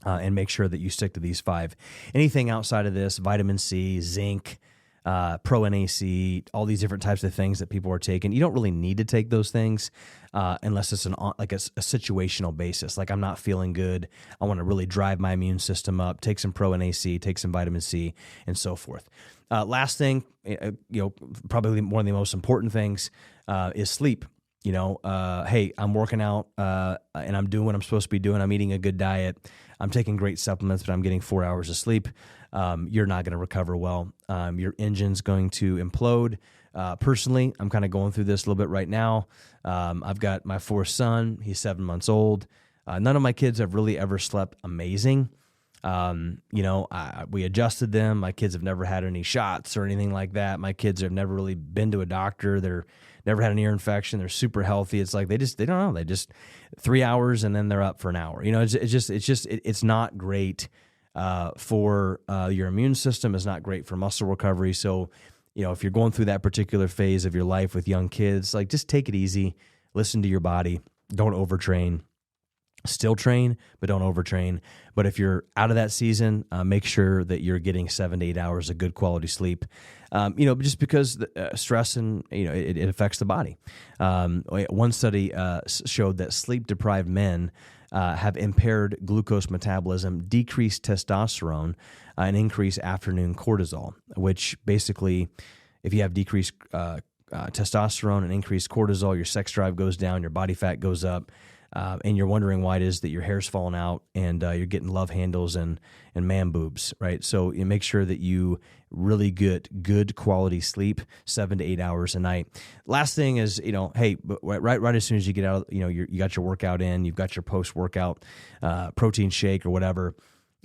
and make sure that you stick to these 5. Anything outside of this, vitamin C, zinc, Pro NAC, all these different types of things that people are taking, you don't really need to take those things unless it's a situational basis. Like I'm not feeling good, I want to really drive my immune system up, take some Pro NAC, take some vitamin C, and so forth. Last thing, probably one of the most important things is sleep. Hey, I'm working out and I'm doing what I'm supposed to be doing. I'm eating a good diet. I'm taking great supplements, but I'm getting 4 hours of sleep. You're not going to recover well. Your engine's going to implode. Personally, I'm kind of going through this a little bit right now. I've got my 4th son. He's 7 months old. None of my kids have really ever slept amazing. We adjusted them. My kids have never had any shots or anything like that. My kids have never really been to a doctor. They're never had an ear infection. They're super healthy. It's like they don't know. They just 3 hours and then they're up for an hour. It's not great for your immune system. It's not great for muscle recovery. So, if you're going through that particular phase of your life with young kids, like just take it easy, listen to your body, don't overtrain. Still train, but don't overtrain. But if you're out of that season, make sure that you're getting 7 to 8 hours of good quality sleep. Just because stress and it affects the body. One study showed that sleep-deprived men have impaired glucose metabolism, decreased testosterone, and increased afternoon cortisol. Which basically, if you have decreased testosterone and increased cortisol, your sex drive goes down, your body fat goes up. And you're wondering why it is that your hair's falling out and you're getting love handles and man boobs, right? So you make sure that you really get good quality sleep, 7 to 8 hours a night. Last thing is, hey, right as soon as you get out, you got your workout in, you've got your post-workout protein shake or whatever,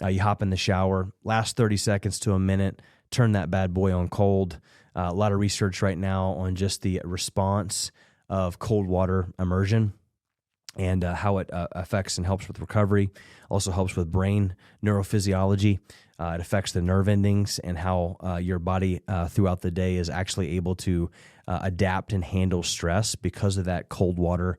you hop in the shower, last 30 seconds to a minute, turn that bad boy on cold. A lot of research right now on just the response of cold water immersion and how it affects and helps with recovery, also helps with brain neurophysiology. It affects the nerve endings and how your body throughout the day is actually able to adapt and handle stress because of that cold water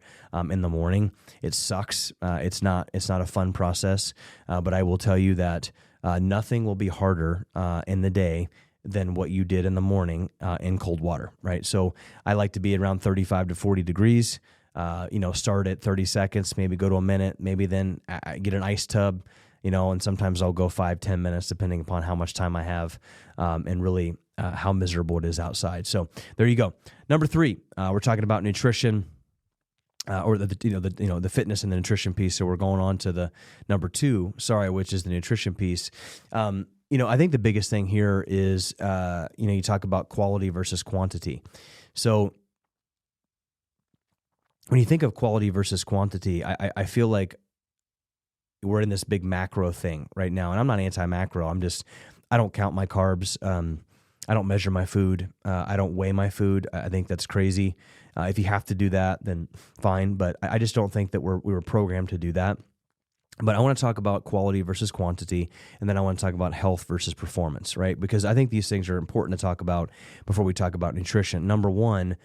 in the morning. It sucks. It's not a fun process, but I will tell you that nothing will be harder in the day than what you did in the morning in cold water, right? So I like to be around 35 to 40 degrees. Start at 30 seconds, maybe go to a minute, maybe then get an ice tub, and sometimes I'll go 5-10 minutes depending upon how much time I have, and really how miserable it is outside. So there you go. Number 3, we're talking about nutrition, or the fitness and the nutrition piece. So we're going on to the number 2, which is the nutrition piece. I think the biggest thing here is, you talk about quality versus quantity. So when you think of quality versus quantity, I feel like we're in this big macro thing right now. And I'm not anti-macro. I don't count my carbs. I don't measure my food. I don't weigh my food. I think that's crazy. If you have to do that, then fine. But I just don't think that we were programmed to do that. But I want to talk about quality versus quantity, and then I want to talk about health versus performance, right? Because I think these things are important to talk about before we talk about nutrition. Number one,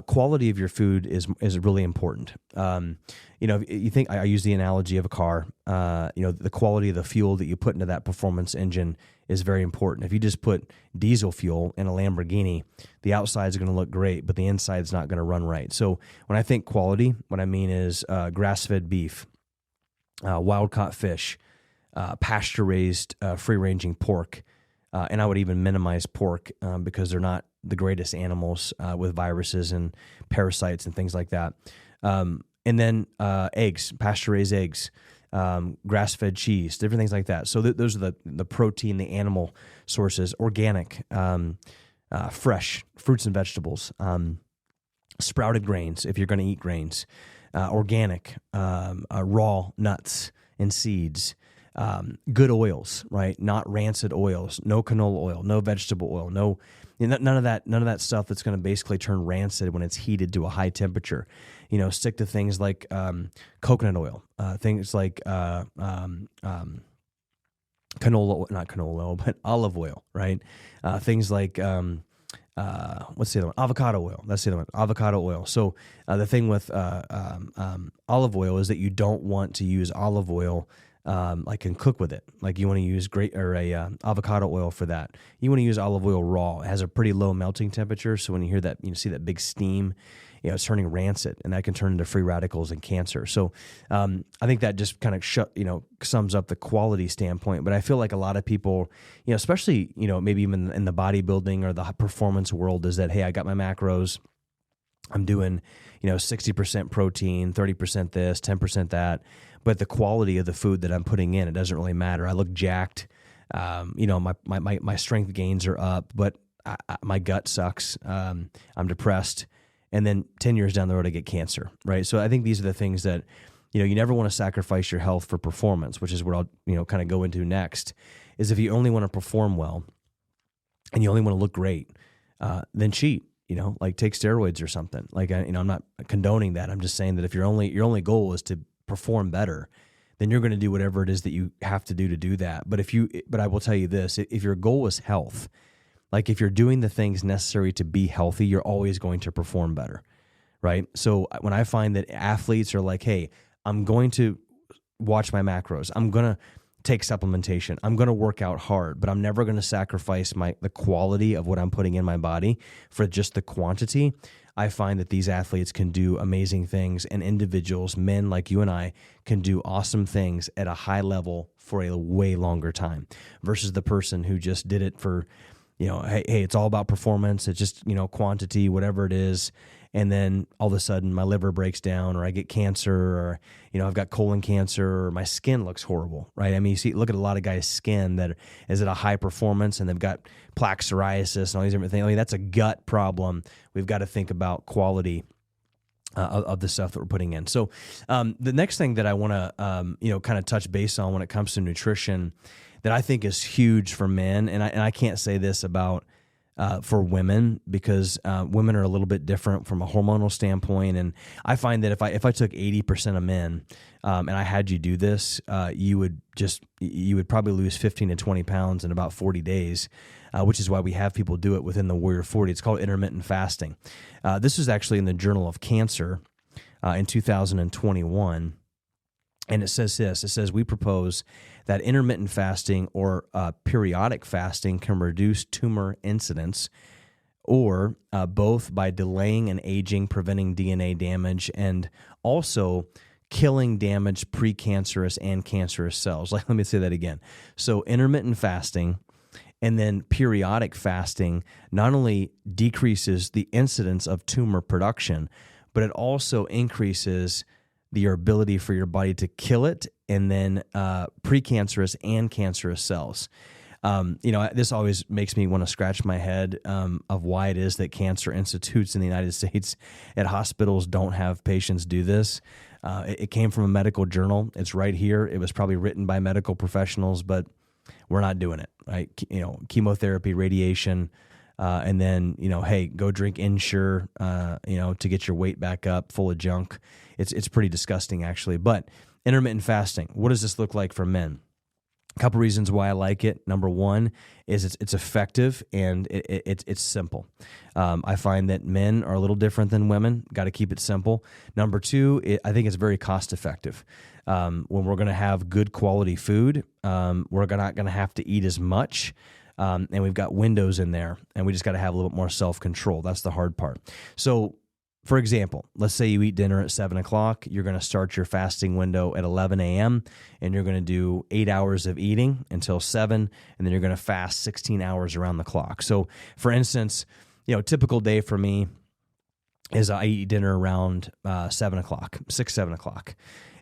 quality of your food is really important. You think I use the analogy of a car. The quality of the fuel that you put into that performance engine is very important. If you just put diesel fuel in a Lamborghini, the outside is going to look great, but the inside is not going to run right. So when I think quality, what I mean is grass-fed beef, wild-caught fish, pasture-raised, free-ranging pork, and I would even minimize pork because they're not the greatest animals with viruses and parasites and things like that. And then eggs, pasture-raised eggs, grass-fed cheese, different things like that. So those are the protein, the animal sources, organic, fresh fruits and vegetables, sprouted grains if you're going to eat grains, organic, raw nuts and seeds, good oils, right? Not rancid oils, no canola oil, no vegetable oil, none of that stuff that's going to basically turn rancid when it's heated to a high temperature. Stick to things like coconut oil, things like not canola oil, but olive oil, right? Things like what's the other one? Avocado oil. That's the other one. Avocado oil. So the thing with olive oil is that you don't want to use olive oil and cook with it. Like you want to use avocado oil for that. You want to use olive oil raw. It has a pretty low melting temperature, so when you hear that, see that big steam, it's turning rancid, and that can turn into free radicals and cancer. So I think that just kind of sums up the quality standpoint. But I feel like a lot of people, especially maybe even in the bodybuilding or the performance world, is that, hey, I got my macros, I'm doing 60% protein, 30% this, 10% that. But the quality of the food that I'm putting in, it doesn't really matter. I look jacked. My strength gains are up, but my gut sucks. I'm depressed. And then 10 years down the road, I get cancer, right? So I think these are the things that you never want to sacrifice your health for performance, which is what I'll, kind of go into next, is if you only want to perform well and you only want to look great, then cheat, like take steroids or something. Like, I'm not condoning that. I'm just saying that if your only goal is to perform better, then you're going to do whatever it is that you have to do that. But I will tell you this, if your goal is health, like if you're doing the things necessary to be healthy, you're always going to perform better, right? So when I find that athletes are like, hey, I'm going to watch my macros, I'm going to take supplementation, I'm going to work out hard, but I'm never going to sacrifice the quality of what I'm putting in my body for just the quantity, I find that these athletes can do amazing things, and individuals, men like you and I, can do awesome things at a high level for a way longer time versus the person who just did it for, hey, it's all about performance. It's just, quantity, whatever it is. And then all of a sudden my liver breaks down, or I get cancer, or, I've got colon cancer, or my skin looks horrible, right? I mean, look at a lot of guys' skin that is at a high performance and they've got plaque psoriasis and all these different things. I mean, that's a gut problem. We've got to think about quality of the stuff that we're putting in. So the next thing that I want to, kind of touch base on when it comes to nutrition that I think is huge for men, and I can't say this about for women, because women are a little bit different from a hormonal standpoint. And I find that if I took 80% of men and I had you do this, you would probably lose 15 to 20 pounds in about 40 days, which is why we have people do it within the Warrior 40. It's called intermittent fasting. This is actually in the Journal of Cancer in 2021. And it says this, it says, we propose that intermittent fasting or periodic fasting can reduce tumor incidence, or both by delaying and aging, preventing DNA damage, and also killing damaged precancerous and cancerous cells. Let me say that again. So intermittent fasting and then periodic fasting not only decreases the incidence of tumor production, but it also increases your ability for your body to kill it, and then precancerous and cancerous cells. This always makes me want to scratch my head of why it is that cancer institutes in the United States at hospitals don't have patients do this. It came from a medical journal. It's right here. It was probably written by medical professionals, but we're not doing it, right? Chemotherapy, radiation, and then, hey, go drink Ensure, to get your weight back up full of junk. It's pretty disgusting, actually. But intermittent fasting, what does this look like for men? A couple reasons why I like it. Number one is it's effective and it's simple. I find that men are a little different than women. Got to keep it simple. Number two, I think it's very cost effective. When we're going to have good quality food, we're not going to have to eat as much. And we've got windows in there, and we just got to have a little bit more self-control. That's the hard part. So, for example, let's say you eat dinner at 7 o'clock. You're going to start your fasting window at 11 a.m., and you're going to do 8 hours of eating until 7, and then you're going to fast 16 hours around the clock. So, for instance, typical day for me is I eat dinner around 7 o'clock, 6, 7 o'clock.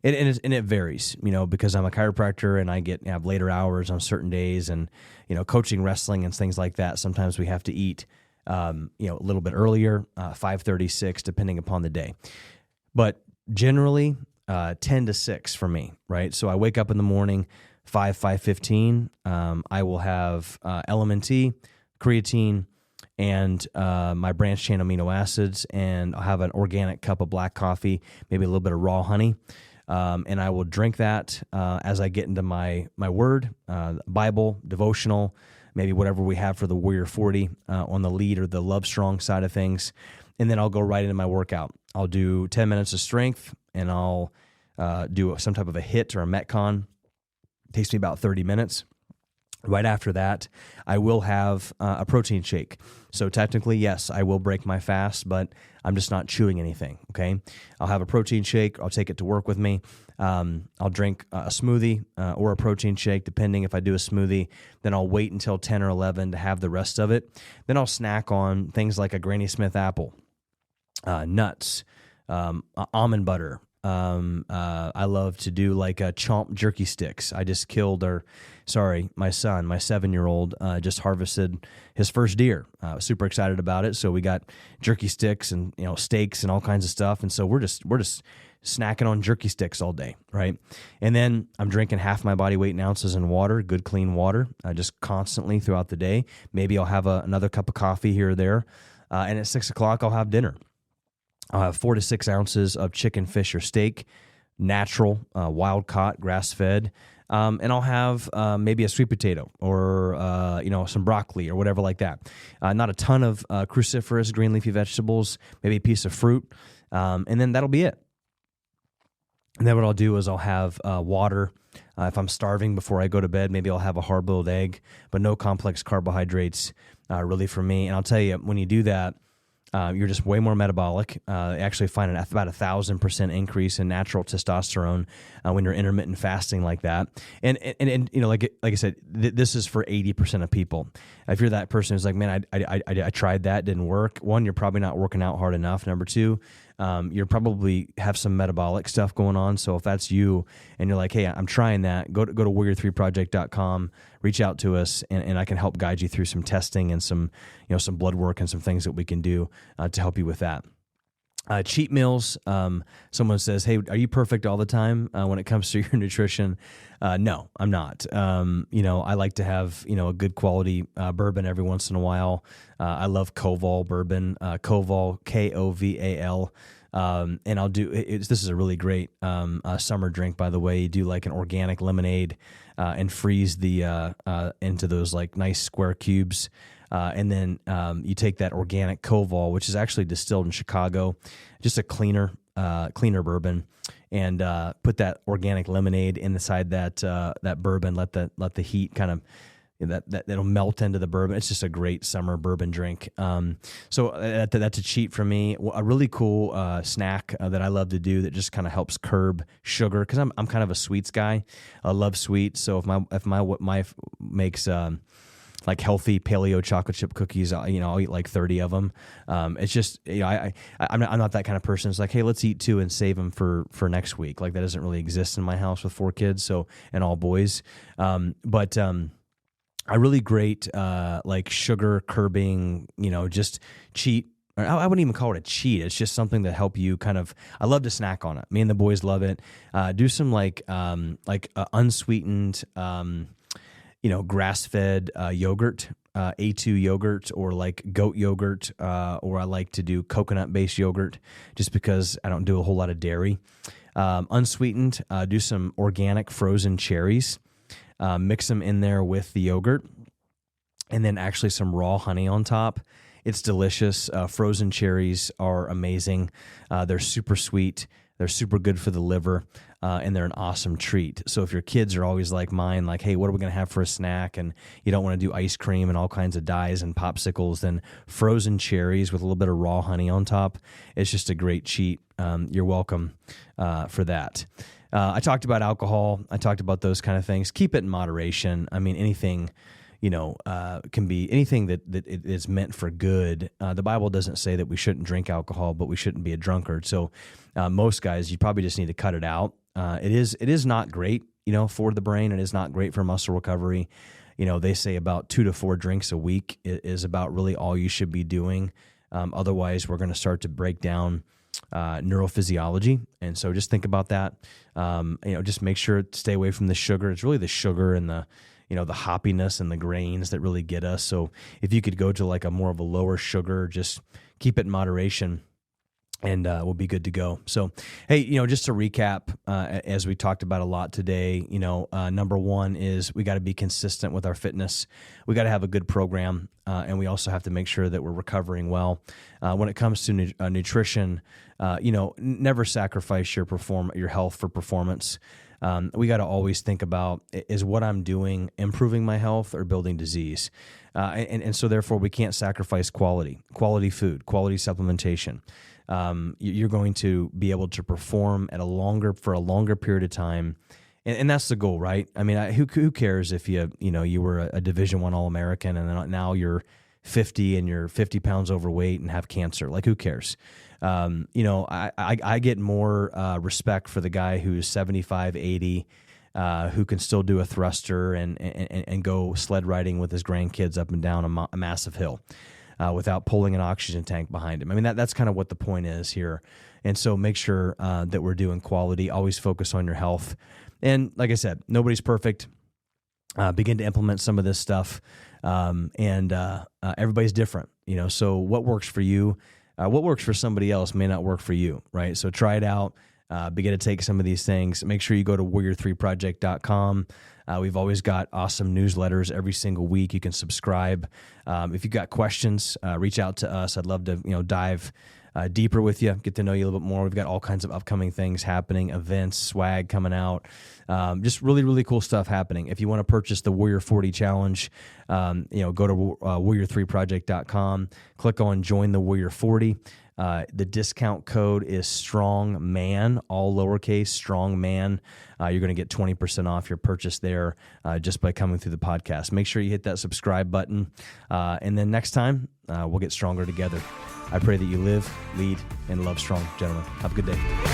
And it varies, because I'm a chiropractor and I have later hours on certain days, and, coaching wrestling and things like that. Sometimes we have to eat, a little bit earlier, 5:30, 6, depending upon the day. But generally, 10 to 6 for me, right? So I wake up in the morning, 5:15. I will have LMNT, creatine, and my branched chain amino acids, and I'll have an organic cup of black coffee, maybe a little bit of raw honey. And I will drink that as I get into my word, Bible, devotional, maybe whatever we have for the Warrior 40 on the lead or the Love Strong side of things. And then I'll go right into my workout. I'll do 10 minutes of strength, and I'll do some type of a HIIT or a Metcon. It takes me about 30 minutes. Right after that, I will have a protein shake. So technically, yes, I will break my fast, but I'm just not chewing anything, okay? I'll have a protein shake. I'll take it to work with me. I'll drink a smoothie or a protein shake, depending if I do a smoothie. Then I'll wait until 10 or 11 to have the rest of it. Then I'll snack on things like a Granny Smith apple, nuts, almond butter. I love to do like chomp jerky sticks. I just killed my son, my 7-year-old, just harvested his first deer. I was super excited about it. So we got jerky sticks and, steaks and all kinds of stuff. And so we're just snacking on jerky sticks all day, right? And then I'm drinking half my body weight in ounces in water, good clean water, just constantly throughout the day. Maybe I'll have another cup of coffee here or there. And at 6 o'clock, I'll have dinner. I'll have 4 to 6 ounces of chicken, fish, or steak, natural, wild caught, grass fed. And I'll have maybe a sweet potato or some broccoli or whatever like that. Not a ton of cruciferous green leafy vegetables, maybe a piece of fruit, and then that'll be it. And then what I'll do is I'll have water. If I'm starving before I go to bed, maybe I'll have a hard-boiled egg, but no complex carbohydrates really for me. And I'll tell you, when you do that, you're just way more metabolic. Actually find about 1,000% increase in natural testosterone when you're intermittent fasting like that. And like I said, this is for 80% of people. If you're that person who's like, man, I tried that, didn't work. One, you're probably not working out hard enough. Number two, you're probably have some metabolic stuff going on. So if that's you and you're like, hey, I'm trying that, go to warrior3project.com, reach out to us, and I can help guide you through some testing and some blood work and some things that we can do to help you with that. Cheat meals. Someone says, hey, are you perfect all the time when it comes to your nutrition? No, I'm not. I like to have, a good quality bourbon every once in a while. I love Koval bourbon, Koval, Koval. And I'll do, this is a really great summer drink, by the way. You do like an organic lemonade and freeze the into those like nice square cubes. And then you take that organic Koval, which is actually distilled in Chicago, just a cleaner bourbon, and put that organic lemonade inside that bourbon. Let the heat kind of that'll melt into the bourbon. It's just a great summer bourbon drink. So that's a cheat for me. A really cool snack that I love to do that just kind of helps curb sugar, because I'm kind of a sweets guy. I love sweets. So if my wife makes like healthy paleo chocolate chip cookies, I'll eat like 30 of them. It's just, I'm not that kind of person. It's like, hey, let's eat 2 and save them for next week. Like that doesn't really exist in my house with 4 kids, and all boys. But a really great like sugar curbing, just cheat. I wouldn't even call it a cheat. It's just something that help you kind of. I love to snack on it. Me and the boys love it. Do some like unsweetened. Grass-fed yogurt, A2 yogurt, or like goat yogurt, or I like to do coconut-based yogurt just because I don't do a whole lot of dairy. Unsweetened, do some organic frozen cherries, mix them in there with the yogurt, and then actually some raw honey on top. It's delicious. Frozen cherries are amazing. They're super sweet. They're super good for the liver, and they're an awesome treat. So if your kids are always like mine, like, hey, what are we going to have for a snack? And you don't want to do ice cream and all kinds of dyes and popsicles, then frozen cherries with a little bit of raw honey on top. It's just a great cheat. You're welcome for that. I talked about alcohol. I talked about those kind of things. Keep it in moderation. I mean, anything can be anything that is meant for good. The Bible doesn't say that we shouldn't drink alcohol, but we shouldn't be a drunkard. So most guys, you probably just need to cut it out. It is not great, for the brain. It is not great for muscle recovery. They say about 2 to 4 drinks a week is about really all you should be doing. Otherwise, we're going to start to break down neurophysiology. And so just think about that. Just make sure to stay away from the sugar. It's really the sugar and the hoppiness and the grains that really get us. So if you could go to like a more of a lower sugar, just keep it in moderation, and we'll be good to go. So, hey, just to recap, as we talked about a lot today, number one is we got to be consistent with our fitness. We got to have a good program, and we also have to make sure that we're recovering well. When it comes to nutrition, never sacrifice your health for performance. We got to always think about, is what I'm doing improving my health or building disease? And so therefore we can't sacrifice quality food, quality supplementation. You're going to be able to perform for a longer period of time. And that's the goal, right? I mean, who cares if you were a Division I All-American and then now you're 50 and you're 50 pounds overweight and have cancer? Like, who cares? I get more respect for the guy who's 75, 80, who can still do a thruster and go sled riding with his grandkids up and down a massive hill. without pulling an oxygen tank behind him. I mean, that's kind of what the point is here. And so make sure that we're doing quality. Always focus on your health. And like I said, nobody's perfect. Begin to implement some of this stuff. And everybody's different, so what works for you, what works for somebody else may not work for you, right? So try it out, begin to take some of these things. Make sure you go to warrior3project.com. We've always got awesome newsletters every single week. You can subscribe. If you've got questions, reach out to us. I'd love to, dive deeper with you, get to know you a little bit more. We've got all kinds of upcoming things happening, events, swag coming out, just really, really cool stuff happening. If you want to purchase the Warrior 40 Challenge, go to warrior3project.com, click on Join the Warrior 40. The discount code is STRONGMAN, all lowercase, STRONGMAN. You're going to get 20% off your purchase there just by coming through the podcast. Make sure you hit that subscribe button. And then next time, we'll get stronger together. I pray that you live, lead, and love strong, gentlemen. Have a good day.